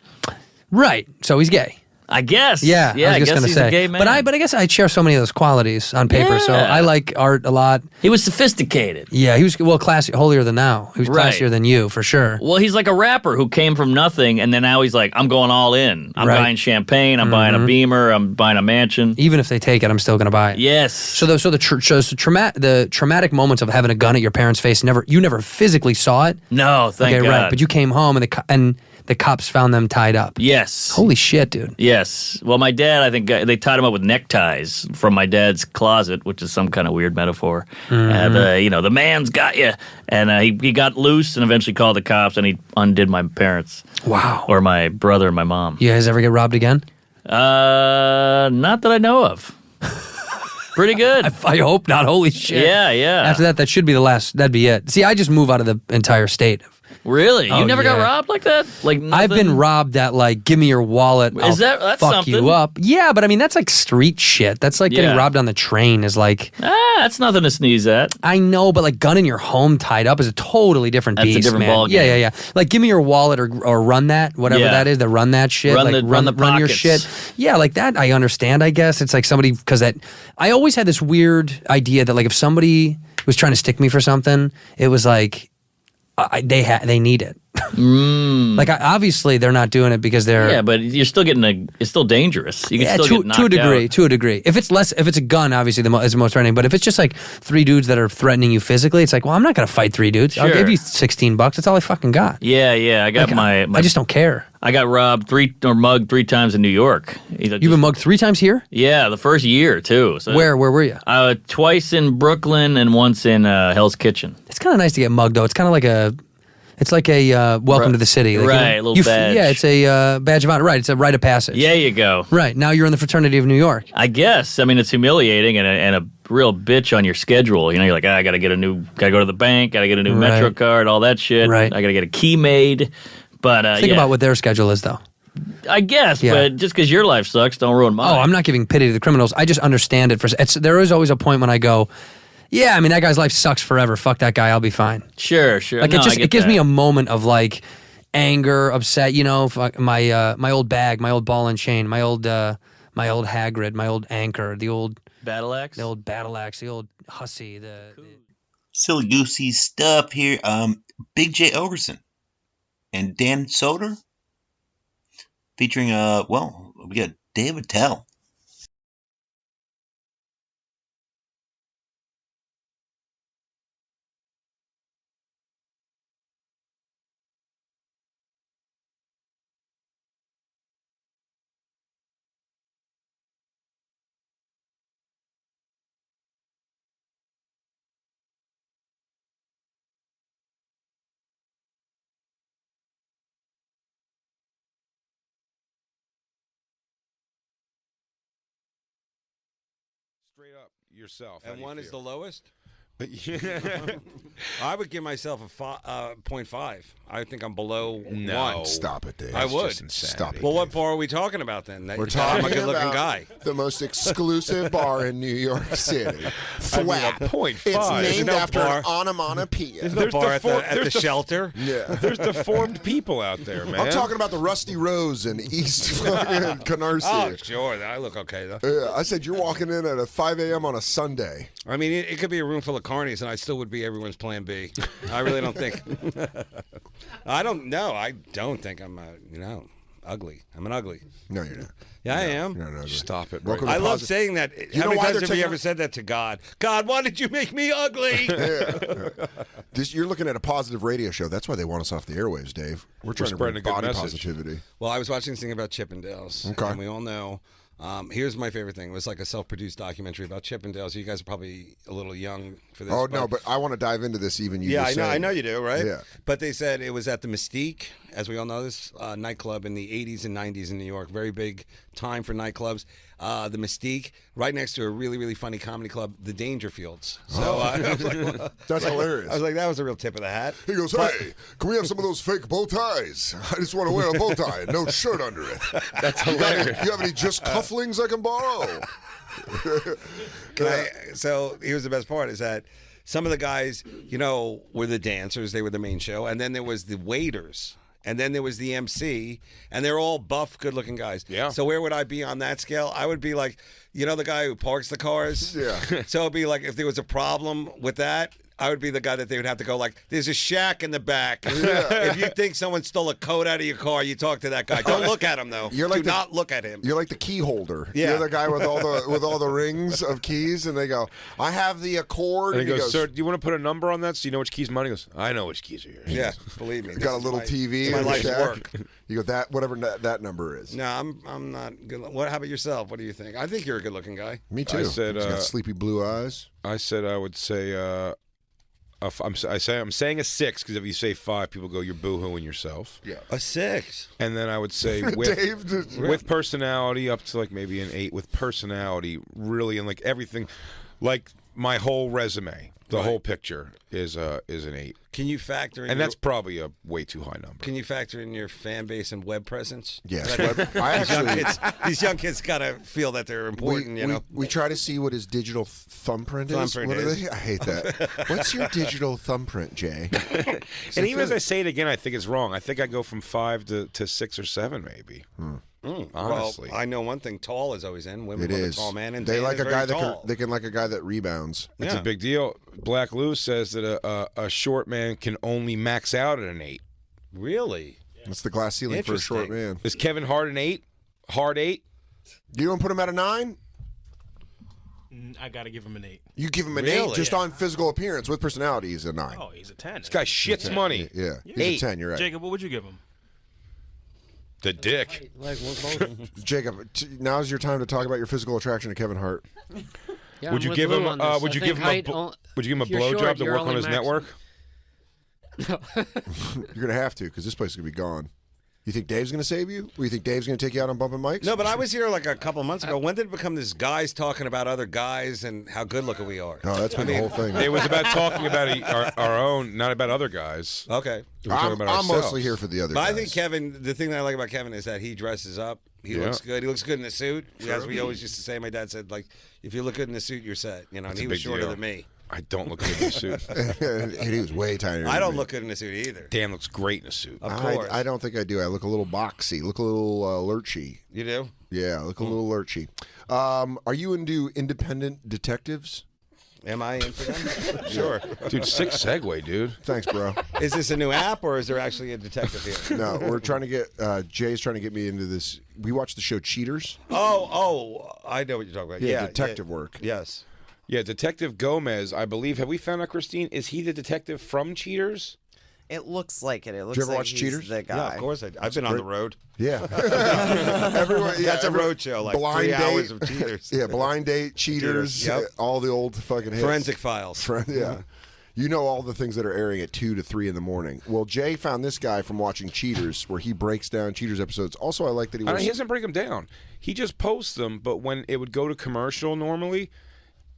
Right. So he's gay. I guess. Yeah, I was just guess gonna he's say. a gay man. But I guess I share so many of those qualities on paper. Yeah. So I like art a lot. He was sophisticated. Yeah, he was classy, holier than thou. He was classier than you for sure. Well, he's like a rapper who came from nothing, and then now he's like, I'm going all in. I'm buying champagne. I'm buying a Beamer. I'm buying a mansion. Even if they take it, I'm still going to buy it. Yes. So the traumatic moments of having a gun at your parents' face, you never physically saw it. No, thank God. Right. But you came home and the cops found them tied up. Yes. Holy shit, dude. Yes. Well, my dad, I think they tied him up with neckties from my dad's closet, which is some kind of weird metaphor. The man's got you. And he got loose and eventually called the cops, and he undid my parents. Wow. Or my brother and my mom. You guys ever get robbed again? Not that I know of. Pretty good. I hope not. Holy shit. Yeah. After that should be the last. That'd be it. See, I just move out of the entire state. Really? You never got robbed like that? Like nothing? I've been robbed at like, give me your wallet. That's fuck something. you up. Yeah, but I mean that's like street shit. That's like getting robbed on the train is like. That's nothing to sneeze at. I know, but like gun in your home tied up is a totally different beast. That's a different ball game. Yeah. Like give me your wallet or run that, whatever that is. Run that shit. Run your shit. Yeah, like that. I understand. I guess it's like somebody because I always had this weird idea that like if somebody was trying to stick me for something, it was like. They need it. Like obviously they're not doing it because they're. Yeah, but you're still it's still dangerous. You can still get knocked out. To a degree. If it's a gun, obviously it's the most threatening. But if it's just like 3 dudes that are threatening you physically, it's like, well, I'm not gonna fight 3 dudes. Sure. I'll give you $16. That's all I fucking got. Yeah. I got my. I just don't care. I got robbed mugged 3 times in New York. You've been mugged 3 times here? Yeah, the first year too. So, where were you? Twice in Brooklyn and once in Hell's Kitchen. It's kind of nice to get mugged though. It's kind of like It's like a welcome to the city. Like, right, a little badge. Yeah, it's a badge of honor. Right, it's a rite of passage. Yeah, you go. Right, now you're in the fraternity of New York. I guess. I mean, it's humiliating and a real bitch on your schedule. You know, you're like, I gotta go to the bank, gotta get a new Metro card, all that shit. Right. I gotta get a key made. But Think about what their schedule is, though. I guess, but just because your life sucks, don't ruin mine. Oh, I'm not giving pity to the criminals. I just understand it. There is always a point when I go, yeah, I mean, that guy's life sucks forever. Fuck that guy. I'll be fine. Sure. Like, it gives me a moment of, like, anger, upset, you know, my old bag, my old ball and chain, my old Hagrid, my old anchor, the old battle axe, the old hussy, Silly goosey stuff here. Big J Oakerson and Dan Soder featuring we got Dave Attell. Straight up yourself. And one is the lowest? Yeah. I would give myself a 0.5. I think I'm below No. 1. Stop it, Dave. I would. Just insanity. Stop it. Well, what bar are we talking about then? We're I'm a talking good-looking about guy. the most exclusive bar in New York City. Flat. I mean, 0.5. It's There's named no after bar. an onomatopoeia. There's no bar at the shelter. Yeah. There's deformed people out there, man. I'm talking about the Rusty Rose in East fucking Canarsie. Oh, sure. I look okay, though. Yeah, I said you're walking in at 5 a.m. on a Sunday. I mean, it could be a room full of carnies, and I still would be everyone's plan B. I really don't think. I don't know. I don't think I'm, ugly. I'm an ugly. No, you're not. Yeah, I am. You're not ugly. Stop it. Welcome I to love Posit- saying that. You How know many why times they're have you taking ever out- said that to God? God, why did you make me ugly? Yeah. You're looking at a positive radio show. That's why they want us off the airwaves, Dave. We're trying to bring spreading a good body message. positivity. Well, I was watching this thing about Chippendales. Okay. And we all know. Here's my favorite thing. It was like a self-produced documentary about Chippendales. You guys are probably a little young for this. Oh, no, but I want to dive into this even you Yeah, just I know. said. I know you do, right? Yeah. But they said it was at the Mystique, as we all know, this nightclub in the 80s and 90s in New York. Very big time for nightclubs. The Mystique, right next to a really, really funny comedy club, the Dangerfields. So I was like, well, That's hilarious. I was like, that was a real tip of the hat. He goes, hey, can we have some of those fake bow ties? I just want to wear a bow tie and no shirt under it. That's hilarious. You have any just cufflinks I can borrow? So here's the best part is that some of the guys, were the dancers. They were the main show. And then there was the waiters. And then there was the MC. And they're all buff, good-looking guys. Yeah. So where would I be on that scale? I would be like, the guy who parks the cars? Yeah. So it'd be like if there was a problem with that, I would be the guy that they would have to go like, there's a shack in the back. If you think someone stole a coat out of your car, you talk to that guy. Don't look at him, though. You're like Do not look at him. You're like the key holder. Yeah. You're the guy with all the rings of keys, and they go, I have the Accord. And he goes, sir, do you want to put a number on that so you know which keys mine? He goes, I know which keys are yours. Yeah, believe me. Got a little TV. My in the life's shack. work. You go, that whatever that number is. No, I'm not good. How about yourself? What do you think? I think you're a good-looking guy. Me too. I said, He's got sleepy blue eyes. I said I would say I'm saying a 6 because if you say 5, people go, you're boohooing yourself. Yeah. A 6. And then I would say with Dave, with personality up to like maybe an 8 with personality, really, and like everything, like my whole resume, the whole picture is an 8. Can you factor in? And that's probably a way too high number. Can you factor in your fan base and web presence? Yes. I actually. These young kids gotta feel that they're important. We try to see what his digital thumbprint is. Thumbprint What are is. they? I hate that. What's your digital thumbprint, Jay? And even as I say it again, I think it's wrong. I think I go from 5 to 6 or 7, maybe. Honestly, well, I know one thing: tall is always in. Women It love a is. tall man, and They Dan like is a very guy that tall. they can like a guy that rebounds. it's a big deal. Black Lou says that a short man can only max out at an 8. Really? That's the glass ceiling for a short man. Is Kevin Hart an 8? Hard 8? You don't put him at a 9? I gotta give him an 8. You give him an Really? 8 just on physical appearance. With personality, he's a 9. Oh, he's a 10. This guy shits money. Yeah, he's 8. a 10. You're right. Jacob, what would you give him? The dick. Jacob, now's your time to talk about your physical attraction to Kevin Hart. Yeah, Would I'm you with give Lou him? on this. Would you I give think him? height Would you give him a if you're short, blowjob to you're work on only his maximum. network? You're going to have to because this place is going to be gone. You think Dave's going to save you? Or you think Dave's going to take you out on bumping mics? No, but I was here like a couple months ago. When did it become this guys talking about other guys and how good looking we are? No, that's been the whole thing. It was about talking about our own, not about other guys. Okay. We're talking about I'm ourselves. mostly here for the other But guys. I think Kevin, the thing that I like about Kevin is that he dresses up. He looks good. He looks good in a suit. As we always used to say, my dad said, like, if you look good in a suit, you're set. You know, and he was shorter than me. I don't look good in a suit. And he was way tinier. I don't than me. look good in a suit either. Dan looks great in a suit. Of course. I don't think I do. I look a little boxy. Look a little lurchy. You do? Yeah, I look a little lurchy. Are you into independent detectives? Am I into them? Sure. Dude, sick segue, dude. Thanks, bro. Is this a new app or is there actually a detective here? No, we're trying to get Jay's trying to get me into this. We watched the show Cheaters. Oh, I know what you're talking about. Yeah, detective work. Yes. Yeah, Detective Gomez, I believe. Have we found out, Christine? Is he the detective from Cheaters? It looks like it. It looks you ever like watch he's Cheaters? the guy. Yeah, of course I've been on the road. Yeah. Everyone, yeah, That's a road show, like blind 3 date, hours of Cheaters. Yeah, blind date, Cheaters, Yep. all the old fucking hits. Forensic Files. Yeah. You know all the things that are airing at 2 to 3 in the morning. Well, Jay found this guy from watching Cheaters, where he breaks down Cheaters episodes. Also, I like that he was. He doesn't break them down. He just posts them, but when it would go to commercial normally,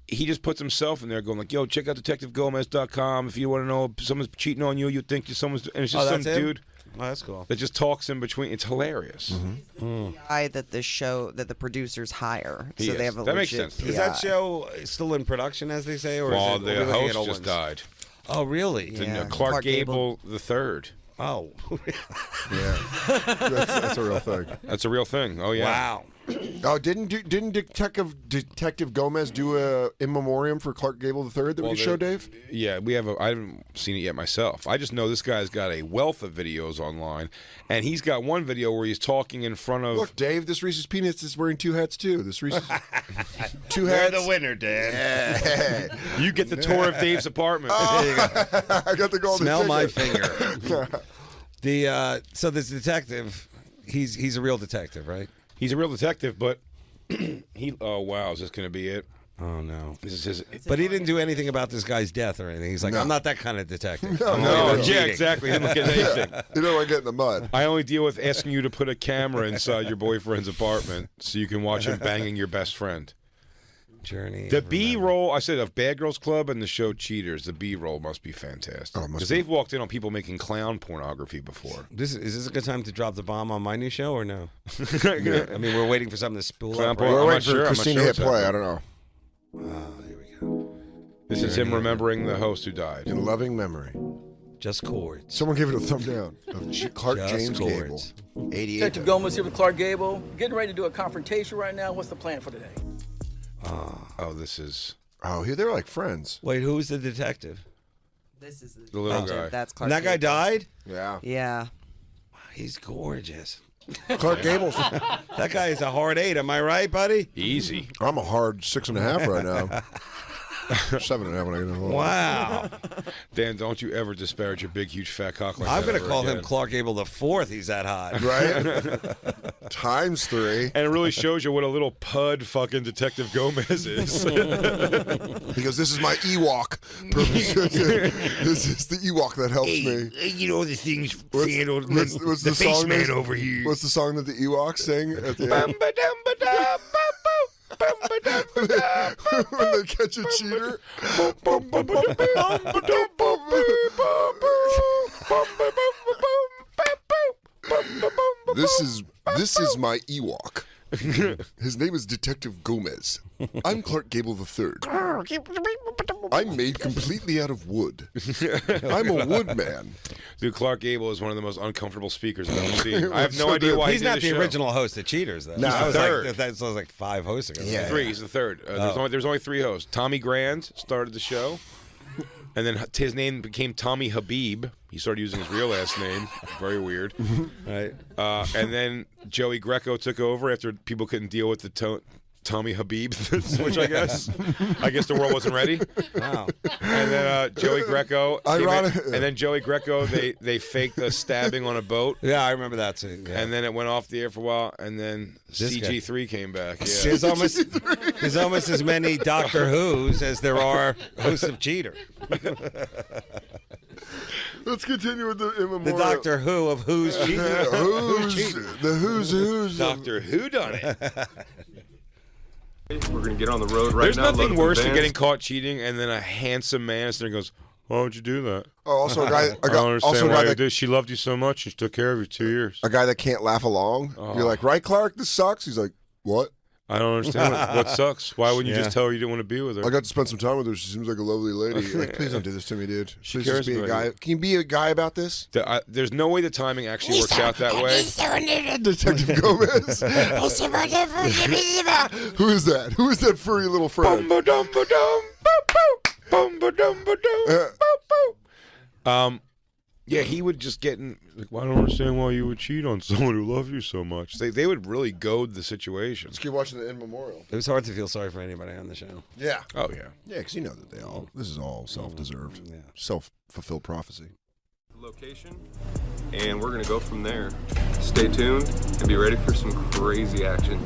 he just puts himself in there going like, yo, check out DetectiveGomez.com. If you want to know if someone's cheating on you, you think someone's... And it's just some dude Oh, that's cool. that just talks in between. It's hilarious. Guy that the producers hire, so Yes, they have a that makes legit sense. Is that show still in production, as they say, or Well, is it the we're looking at host old just ones? died. Oh, really? Yeah. Clark Gable the third. Oh, Yeah. That's a real thing. That's a real thing. Oh, yeah. wow. Oh, didn't Detective Gomez do a in memoriam for Clark Gable III that we could show, Dave? Yeah, we have. I haven't seen it yet myself. I just know this guy's got a wealth of videos online, and he's got one video where he's talking in front of. Look, Dave, this Reese's Peanuts is wearing 2 hats too. This Reese's 2 You're hats. the winner, Dan. Hey. You get the tour of Dave's apartment. There you go. I got the golden Smell my ticket. finger. So this detective, he's a real detective, right? He's a real detective, but he. Oh wow, is this going to be it? Oh no. This is his. But he didn't do anything about this guy's death or anything. He's like, No. I'm not that kind of detective. No, I'm no, only no. about Yeah, cheating. exactly. He didn't look at anything. You don't want to get in the mud. I only deal with asking you to put a camera inside your boyfriend's apartment so you can watch him banging your best friend. Journey. The B-roll, I said, of Bad Girls Club and the show Cheaters, the B-roll must be fantastic. Oh, it must Because be. they've walked in on people making clown pornography before. Is this a good time to drop the bomb on my new show or no? I mean, we're waiting for something to spool Clown up. porn. Right? We're I'm waiting not for sure. Christine to I'm not hit sure play. what's I don't know. Here we go. This is him remembering the host who died. In loving memory. Just chords. Someone give it a thumb down. Of Clark Just James chords. Gable. 88. Detective Gomez here with Clark Gable. Getting ready to do a confrontation right now. What's the plan for today? Oh, this is Oh, here they're like friends. Wait, who's the detective? This is the little guy. That's And Clark. that guy Gable. died? Yeah. Yeah. He's gorgeous. Clark Gable's. That guy is a hard 8. Am I right, buddy? Easy. I'm a hard 6.5 right now. 7.5 when I get in. Wow. Dan, don't you ever disparage your big, huge, fat cock like I'm that going to ever call him again. Clark Gable the 4th. He's that hot. Right? Times 3. And it really shows you what a little pud fucking Detective Gomez is. He goes, this is my Ewok. This is the Ewok that helps me. You know the thing's What's the song that- over here. What's the song that the Ewoks sing at the end? When they catch a cheater. This is my Ewok. His name is Detective Gomez. I'm Clark Gable III. I'm made completely out of wood. I'm a wood man. Dude, Clark Gable is one of the most uncomfortable speakers I've ever seen. I have no idea why He's he did not the show. original host of Cheaters, though. No, that was third. Like, that was like 5 hosts ago. Yeah. 3. He's the third. There's only 3 hosts. Tommy Grand started the show, and then his name became Tommy Habib. He started using his real last name. Very weird. Right. And then Joey Greco took over after people couldn't deal with the Tommy Habib switch, I guess. I guess the world wasn't ready. Wow. And then Joey Greco. Ironic- And then Joey Greco, they faked a stabbing on a boat. Yeah, I remember that too. Yeah. And then it went off the air for a while, and then This guy. CG3 came back. Yeah. There's almost as many Doctor Who's as there are hosts of Cheater. Let's continue with the The immemorial. Doctor Who of who's cheating. Who's Doctor Who done it. We're gonna get on the road right There's now. nothing load worse up than the getting vans. caught cheating and then a handsome man sitting there goes, "Why would you do that?" Oh, also a guy. I don't understand Also a why guy you that, did. She loved you so much. She took care of you 2 years. a guy that can't laugh along. Oh. You're like, right, Clark? This sucks. He's like, what? I don't understand what sucks. Why wouldn't you Yeah. just tell her you didn't want to be with her? I got to spend some time with her. She seems like a lovely lady. Like, please don't do this to me, dude. She Please cares just be a about guy. you. Can you be a guy about this? There's no way the timing actually works out that way. Detective Gomez. Who is that? Who is that furry little friend? Bum-ba-dum-ba-dum, boop, boop, bum-ba-dum-ba-dum, boop, boop. Yeah, he would just get in, like, well, I don't understand why you would cheat on someone who loved you so much. They would really goad the situation. Let's keep watching the In Memorial. It was hard to feel sorry for anybody on the show. Yeah. Oh, yeah. Yeah, because you know that this is all self-deserved. Yeah. Self-fulfilled prophecy. Location, and we're gonna go from there. Stay tuned and be ready for some crazy action.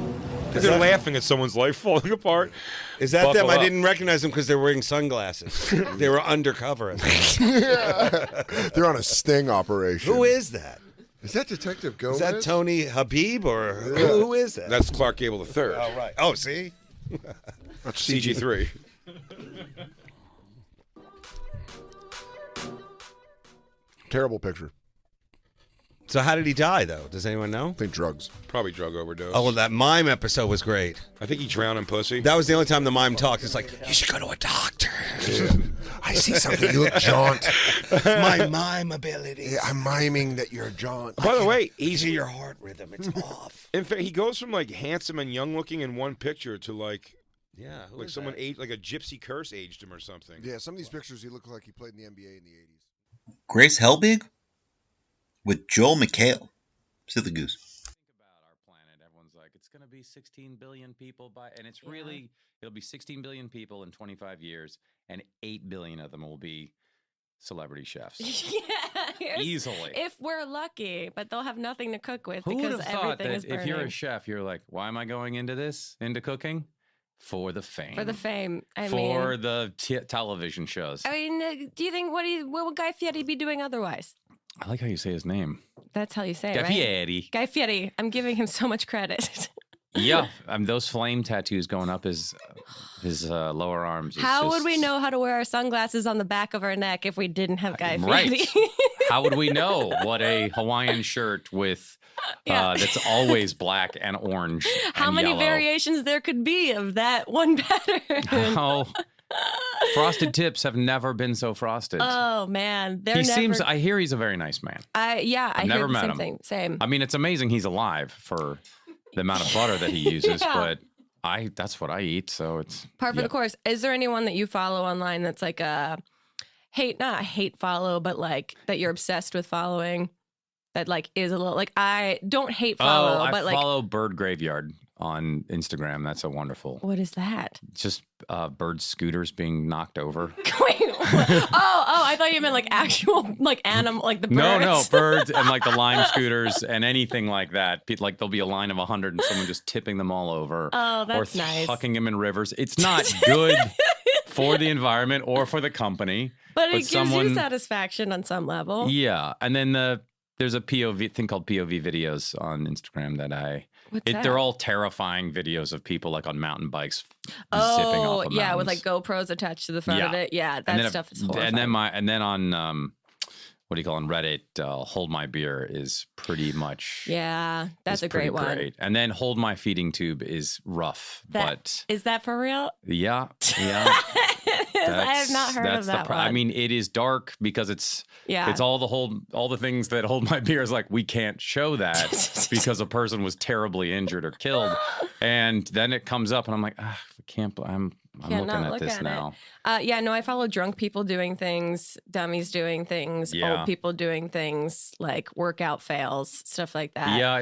They're laughing at someone's life falling apart. Is that them? Buckle I up. didn't recognize them because they were wearing sunglasses. They were undercover. They're on a sting operation. Who is that? Is that Detective Gomez? Is that Tony Habib or who is that? That's Clark Gable III. Oh, right. Oh, see? That's CG3. Terrible picture. So how did he die, though? Does anyone know? I think drugs. Probably drug overdose. Oh, well, that mime episode was great. I think he drowned in pussy. That was the only time the mime talked. It's like, you should go to a doctor. I see something. You look jaunt. My mime ability. Yeah, I'm miming that you're a jaunt. By the way, Easy your heart rhythm. It's off. in fact, he goes from like handsome and young looking in one picture to like Yeah. someone aged, like a gypsy curse aged him or something. Yeah, some of these pictures, he looked like he played in the NBA in the 80s. Grace Helbig with Joel McHale. Sit the goose. Think about our planet. Everyone's like, it's going to be 16 billion people and it's really, it'll be 16 billion people in 25 years, and 8 billion of them will be celebrity chefs. Easily. If we're lucky, but they'll have nothing to cook with Who would because have thought everything that is burning. if you're a chef, you're like, why am I going into cooking? For the fame. For the fame. For the television shows. I mean, do you think what would Guy Fieri be doing otherwise? I like how you say his name. That's how you say Guy it, right? Fieri. Guy Fieri. I'm giving him so much credit. Yeah, those flame tattoos going up his lower arms. How would we know how to wear our sunglasses on the back of our neck if we didn't have Guy Right. Fieri? How would we know what a Hawaiian shirt with that's always black and orange? How and many yellow. variations there could be of that one pattern? How frosted tips have never been so frosted. Oh man, He seems. I hear he's a very nice man. I I've hear never the met same him. thing. Same. I mean, it's amazing he's alive for the amount of butter that he uses, Yeah. but that's what I eat, so it's Par for the course. Is there anyone that you follow online that's like a not a hate follow, but like that you're obsessed with following? That like is a little like I don't hate follow, I but like follow Bird Graveyard on Instagram. That's a wonderful. what is that? Just bird scooters being knocked over. Wait, oh, I thought you meant like actual like animal, like the birds. No, birds and like the lime scooters and anything like that. Like there'll be a line of 100 and someone just tipping them all over. Oh, that's or nice. hucking them in rivers. It's not good for the environment or for the company. But it gives you satisfaction on some level. Yeah, and then there's a POV thing called POV videos on Instagram that What's that? They're all terrifying videos of people like on mountain bikes zipping off of yeah, with mountains. like GoPros attached to the front of it. Yeah, that stuff is horrifying. And then on what do you call on Reddit? Hold My Beer is pretty much that's a great one. Great. And then Hold My Feeding Tube is rough, but is that for real? yeah. I have not heard of that one. I mean, it is dark because it's all the things that Hold My Beer is like. We can't show that because a person was terribly injured or killed, and then it comes up, and I'm like, I can't. I'm looking at this now. I follow drunk people doing things, dummies doing things, old people doing things, like workout fails, stuff like that. Yeah,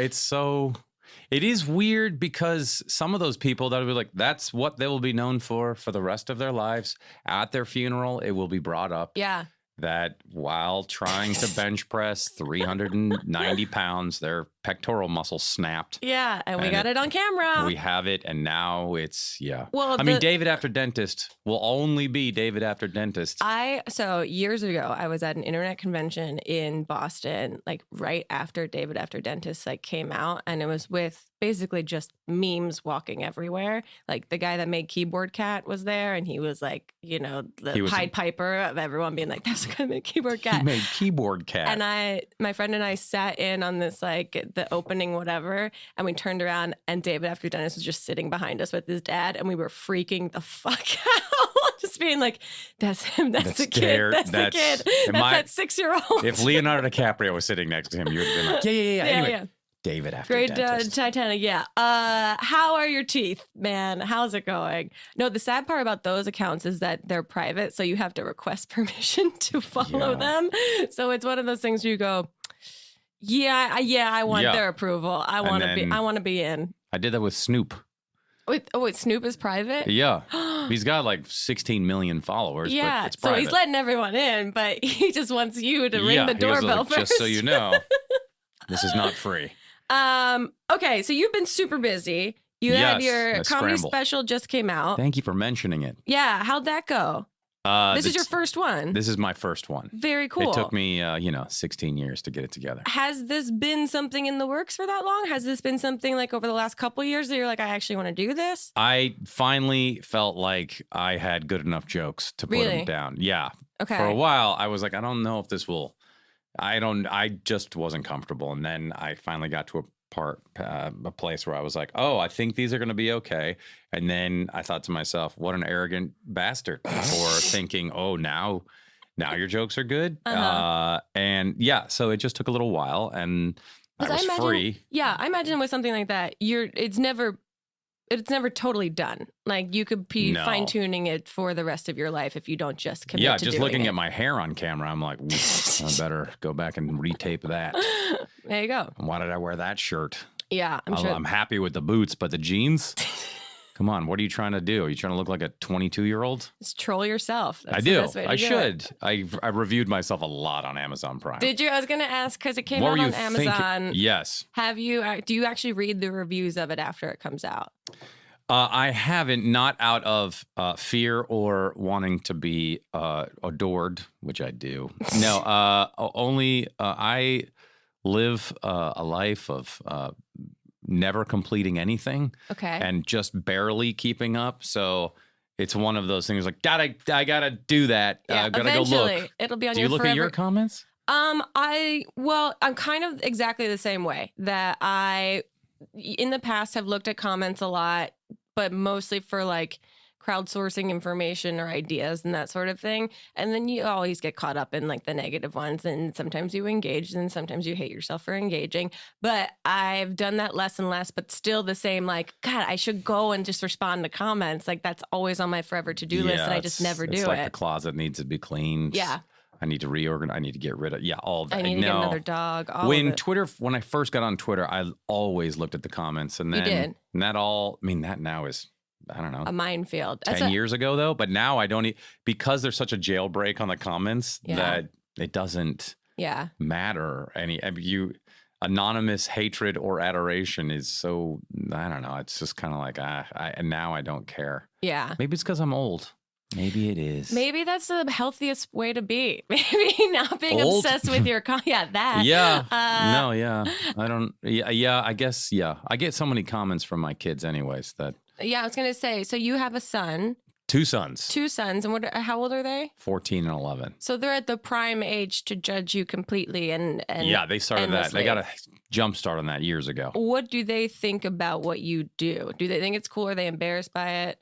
it is weird because some of those people that will be like, that's what they will be known for the rest of their lives. At their funeral, it will be brought up. Yeah. that while trying to bench press 390 pounds, their pectoral muscle snapped. Yeah, and we got it on camera. We have it, and now it's, Well, I mean, David After Dentist will only be David After Dentist. So years ago, I was at an internet convention in Boston, like right after David After Dentist like came out, and it was with basically just memes walking everywhere. Like the guy that made Keyboard Cat was there, and he was like, you know, the Pied Piper of everyone being like, that's the guy that made Keyboard Cat. He made Keyboard Cat. And my friend and I sat in on this, like the opening, whatever, and we turned around and David After Dentist was just sitting behind us with his dad, and we were freaking the fuck out. Just being like, that's him, that's the kid, that's the kid, that's that 6-year-old. If Leonardo DiCaprio was sitting next to him, you would have been like, yeah. Anyway, David After Dentist. Titanic, yeah. How are your teeth, man? How's it going? No, the sad part about those accounts is that they're private, so you have to request permission to follow them. So it's one of those things where you go, I want their approval. I want to be in. I did that with Snoop. Wait, Snoop is private? Yeah. He's got like 16 million followers, but it's private. So he's letting everyone in, but he just wants you to ring the doorbell first. Just so you know, this is not free. Okay, so you've been super busy. You had your comedy special just came out. Thank you for mentioning it. Yeah, how'd that go? This is your first one. This is my first one. Very cool. It took me, 16 years to get it together. Has this been something in the works for that long? Has this been something like over the last couple of years that you're like, I actually want to do this? I finally felt like I had good enough jokes to put them down. Yeah. Okay. For a while, I was like, I don't know if this will. I just wasn't comfortable. And then I finally got to a place where I was like, oh, I think these are going to be okay. And then I thought to myself, what an arrogant bastard for thinking, oh, now your jokes are good. And yeah, so it just took a little while, and I was free. Yeah, I imagine with something like that, it's never totally done. Like you could be fine tuning it for the rest of your life if you don't just commit to doing it. Yeah, just looking at my hair on camera, I'm like, I better go back and retape that. There you go. Why did I wear that shirt? Yeah, I'm sure. I'm happy with the boots, but the jeans? Come on, what are you trying to do? Are you trying to look like a 22-year-old? Just troll yourself. That's I do. The best way to I do should. It. I reviewed myself a lot on Amazon Prime. Did you? I was going to ask because it came out on Amazon. Yes. Do you actually read the reviews of it after it comes out? I haven't, not out of fear or wanting to be adored, which I do. No, only I live a life of never completing anything. Okay. And just barely keeping up. So it's one of those things like, I gotta do that. Yeah, gotta go look. It'll be on do your you look forever. at your comments? I'm kind of exactly the same way that I, in the past, have looked at comments a lot, but mostly for like crowdsourcing information or ideas and that sort of thing. And then you always get caught up in like the negative ones, and sometimes you engage and sometimes you hate yourself for engaging. But I've done that less and less, but still the same, like, God, I should go and just respond to comments. Like that's always on my forever to-do list, and I just never do it. It's like the closet needs to be cleaned. Yeah. I need to reorganize. I need to get rid of, all that. I need to get another dog. When I first got on Twitter, I always looked at the comments, and then you did. And that now is, I don't know, a minefield. 10 years ago though, but now I don't because there's such a jailbreak on the comments that it doesn't matter anonymous hatred or adoration is so, I don't know. It's just kind of like and now I don't care. Yeah. Maybe it's because I'm old. Maybe it is. Maybe that's the healthiest way to be. Maybe not being old? Obsessed with your that. Yeah. I don't. Yeah. I guess. Yeah. I get so many comments from my kids, anyways. That. Yeah, I was gonna say. So you have a son. Two sons. And how old are they? 14 and 11. So they're at the prime age to judge you completely and yeah, they started endlessly. that. They got a jump start on that years ago. What do they think about what you do? Do they think it's cool? Are they embarrassed by it?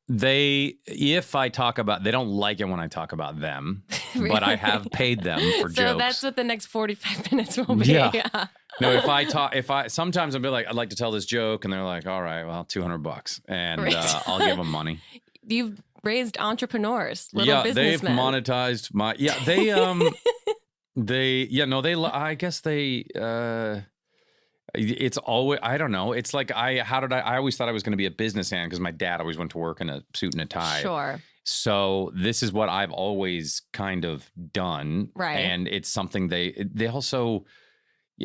If I talk about, they don't like it when I talk about them, Really? But I have paid them for jokes. So that's what the next 45 minutes will be. Yeah. No, sometimes I'll be like, I'd like to tell this joke, and they're like, all right, well, $200, and I'll give them money. You've raised entrepreneurs, little businessmen. They've monetized I guess they. It's always, I don't know. It's like I always thought I was going to be a businessman because my dad always went to work in a suit and a tie. Sure. So this is what I've always kind of done. Right. And it's something they also,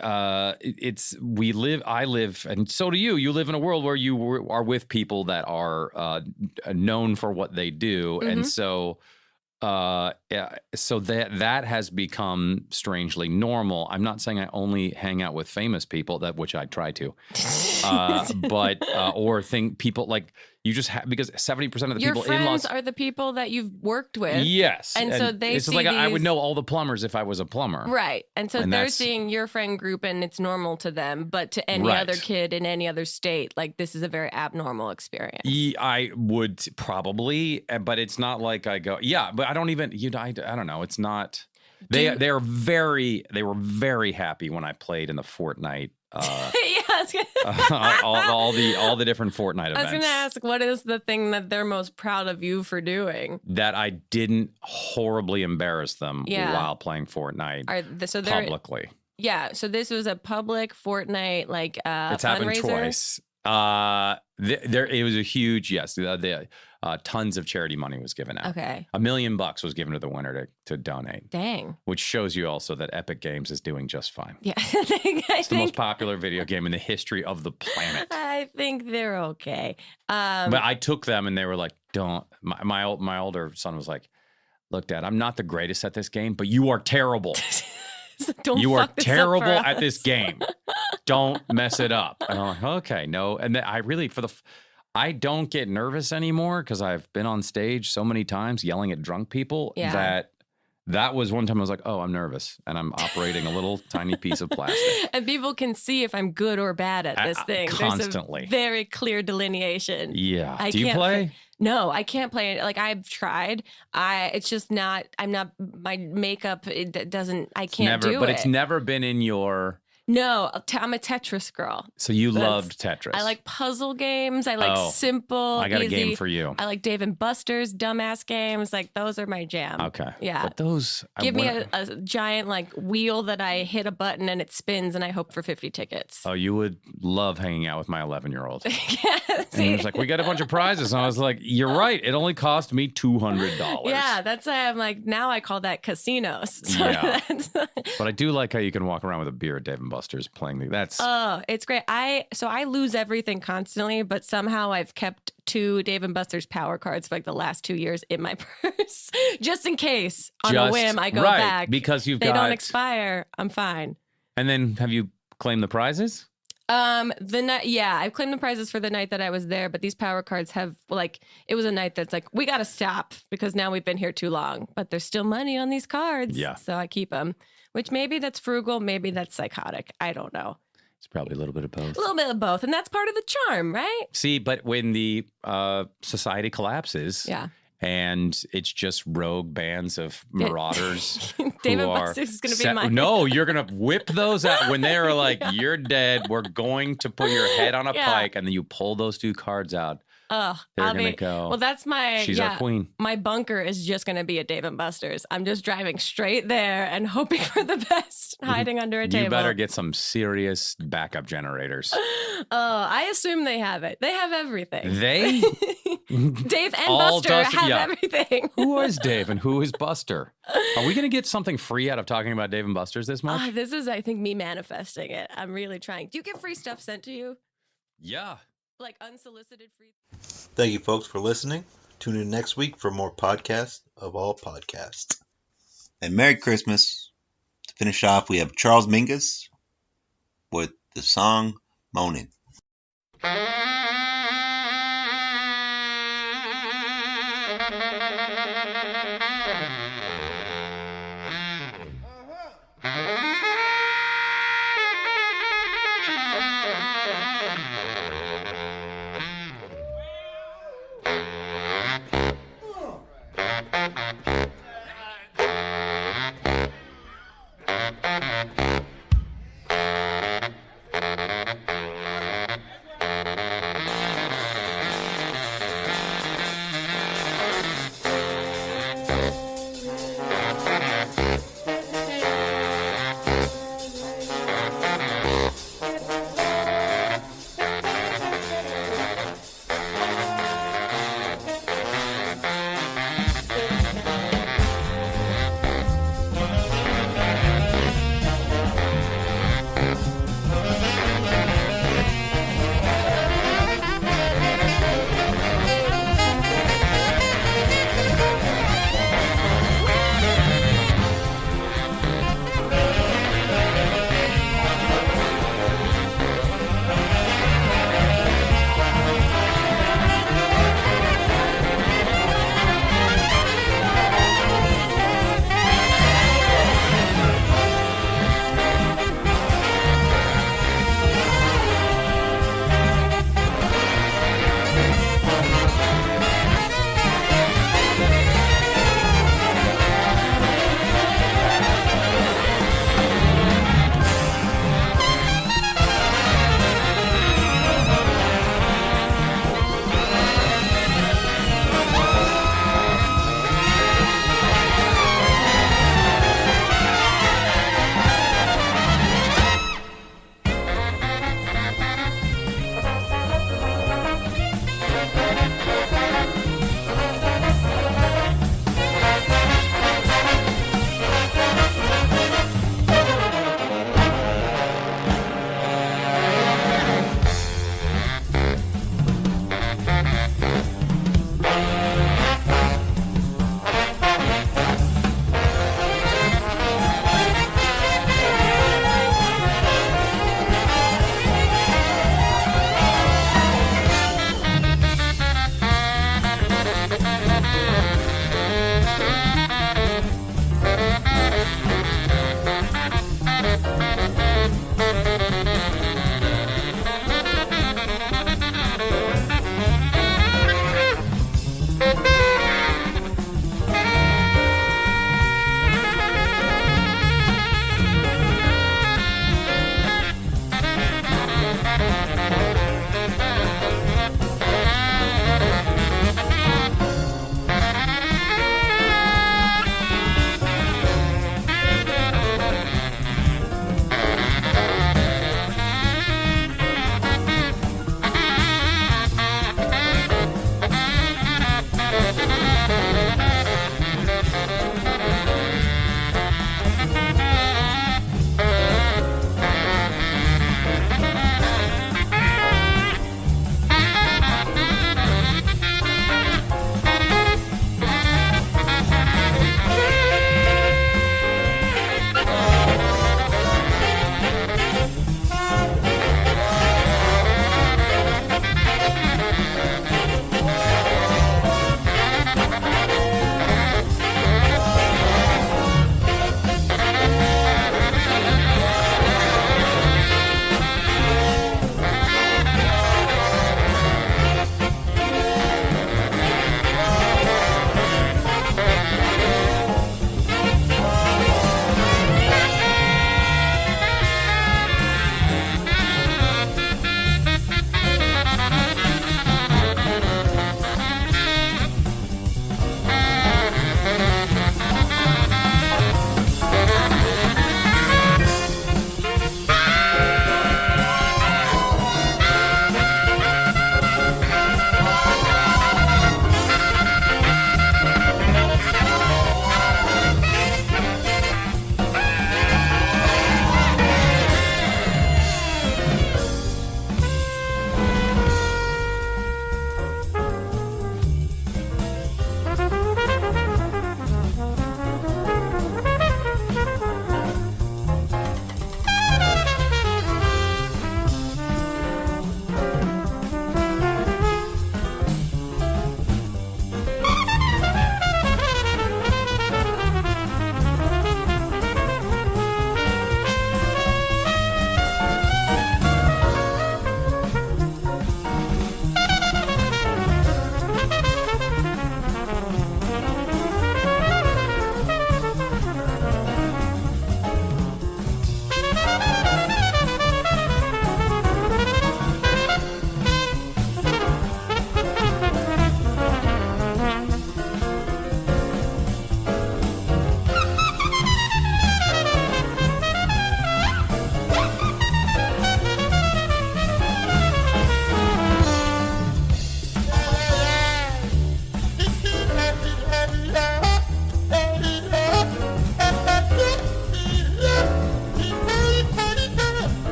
I live, and so do you. You live in a world where you are with people that are known for what they do. And so that has become strangely normal. I'm not saying I only hang out with famous people, which I try to, but or think people like you just because 70% of the Your people friends in Los are the people that you've worked with. Yes, and so they it's see like I would these- know all the plumbers if I was a plumber, Right. And so And they're that's- seeing your friend group and it's normal to them, but to any Right. other kid in any other state, like this is a very abnormal experience. I would probably, but it's not like I go, yeah, but I don't even, I don't know. It's not, they were very happy when I played in the Fortnite, all the different Fortnite I was events going to ask, what is the thing that they're most proud of you for doing? that I didn't horribly embarrass them Yeah. while playing Fortnite So they're publicly. Yeah. So this was a public Fortnite like It's fundraiser. happened twice. It was a huge tons of charity money was given out. Okay. $1 million was given to the winner to donate. Dang. Which shows you also that Epic Games is doing just fine. Yeah. It's the most popular video game in the history of the planet. I think they're okay. But I took them and they were like, "Don't." My older son was like, "Look, Dad, I'm not the greatest at this game, but you are terrible. Don't you are fuck this up for terrible at us." this game. Don't mess it up." And I'm like, "Okay, no." And then I really I don't get nervous anymore because I've been on stage so many times yelling at drunk people that was one time I was like, "Oh, I'm nervous," and I'm operating a little tiny piece of plastic. And people can see if I'm good or bad at this thing. Constantly. There's a very clear delineation. Yeah. Do you play? No, I can't play it. Like I've tried. It's just not. I'm not. My makeup. It doesn't. I can't do it. But it's never been in your. No, I'm a Tetris girl. So you loved Tetris. I like puzzle games. I like simple. I got easy. a game for you. I like Dave and Buster's dumbass games. Like those are my jam. Okay. Yeah. But those. Give me a giant like wheel that I hit a button and it spins and I hope for 50 tickets. Oh, you would love hanging out with my 11-year-old. Yeah, and he was like, "We got a bunch of prizes." And I was like, "You're right. It only cost me $200." Yeah, that's why I'm like, now I call that casinos. So Yeah. But I do like how you can walk around with a beer at Dave and Buster's playing that's Oh, it's great. I lose everything constantly, but somehow I've kept 2 Dave and Buster's power cards for like the last 2 years in my purse, just in case on a whim I go back because they don't expire. I'm fine. And then have you claimed the prizes? The night, I claimed the prizes for the night that I was there, but these power cards have it was a night that's like, we got to stop because now we've been here too long, but there's still money on these cards. Yeah. So I keep them, which maybe that's frugal, maybe that's psychotic. I don't know. It's probably a little bit of both. A little bit of both. And that's part of the charm, right? See, but when the society collapses, and it's just rogue bands of marauders. Dave and Buster's is going to be my. No, you're going to whip those out when they're like, "You're dead. We're going to put your head on a pike," and then you pull those 2 cards out. Oh, they're going to go. Well, that's my. She's our queen. My bunker is just going to be at Dave and Buster's. I'm just driving straight there and hoping for the best, hiding under a table. You better get some serious backup generators. Oh, I assume they have it. They have everything. They? Dave and Buster have everything. Who is Dave and who is Buster? Are we going to get something free out of talking about Dave and Buster's this month? This is, I think, me manifesting it. I'm really trying. Do you get free stuff sent to you? Yeah. Like unsolicited free? Thank you, folks, for listening. Tune in next week for more podcasts of all podcasts. And Merry Christmas. To finish off, we have Charles Mingus with the song Moanin'. Uh-huh.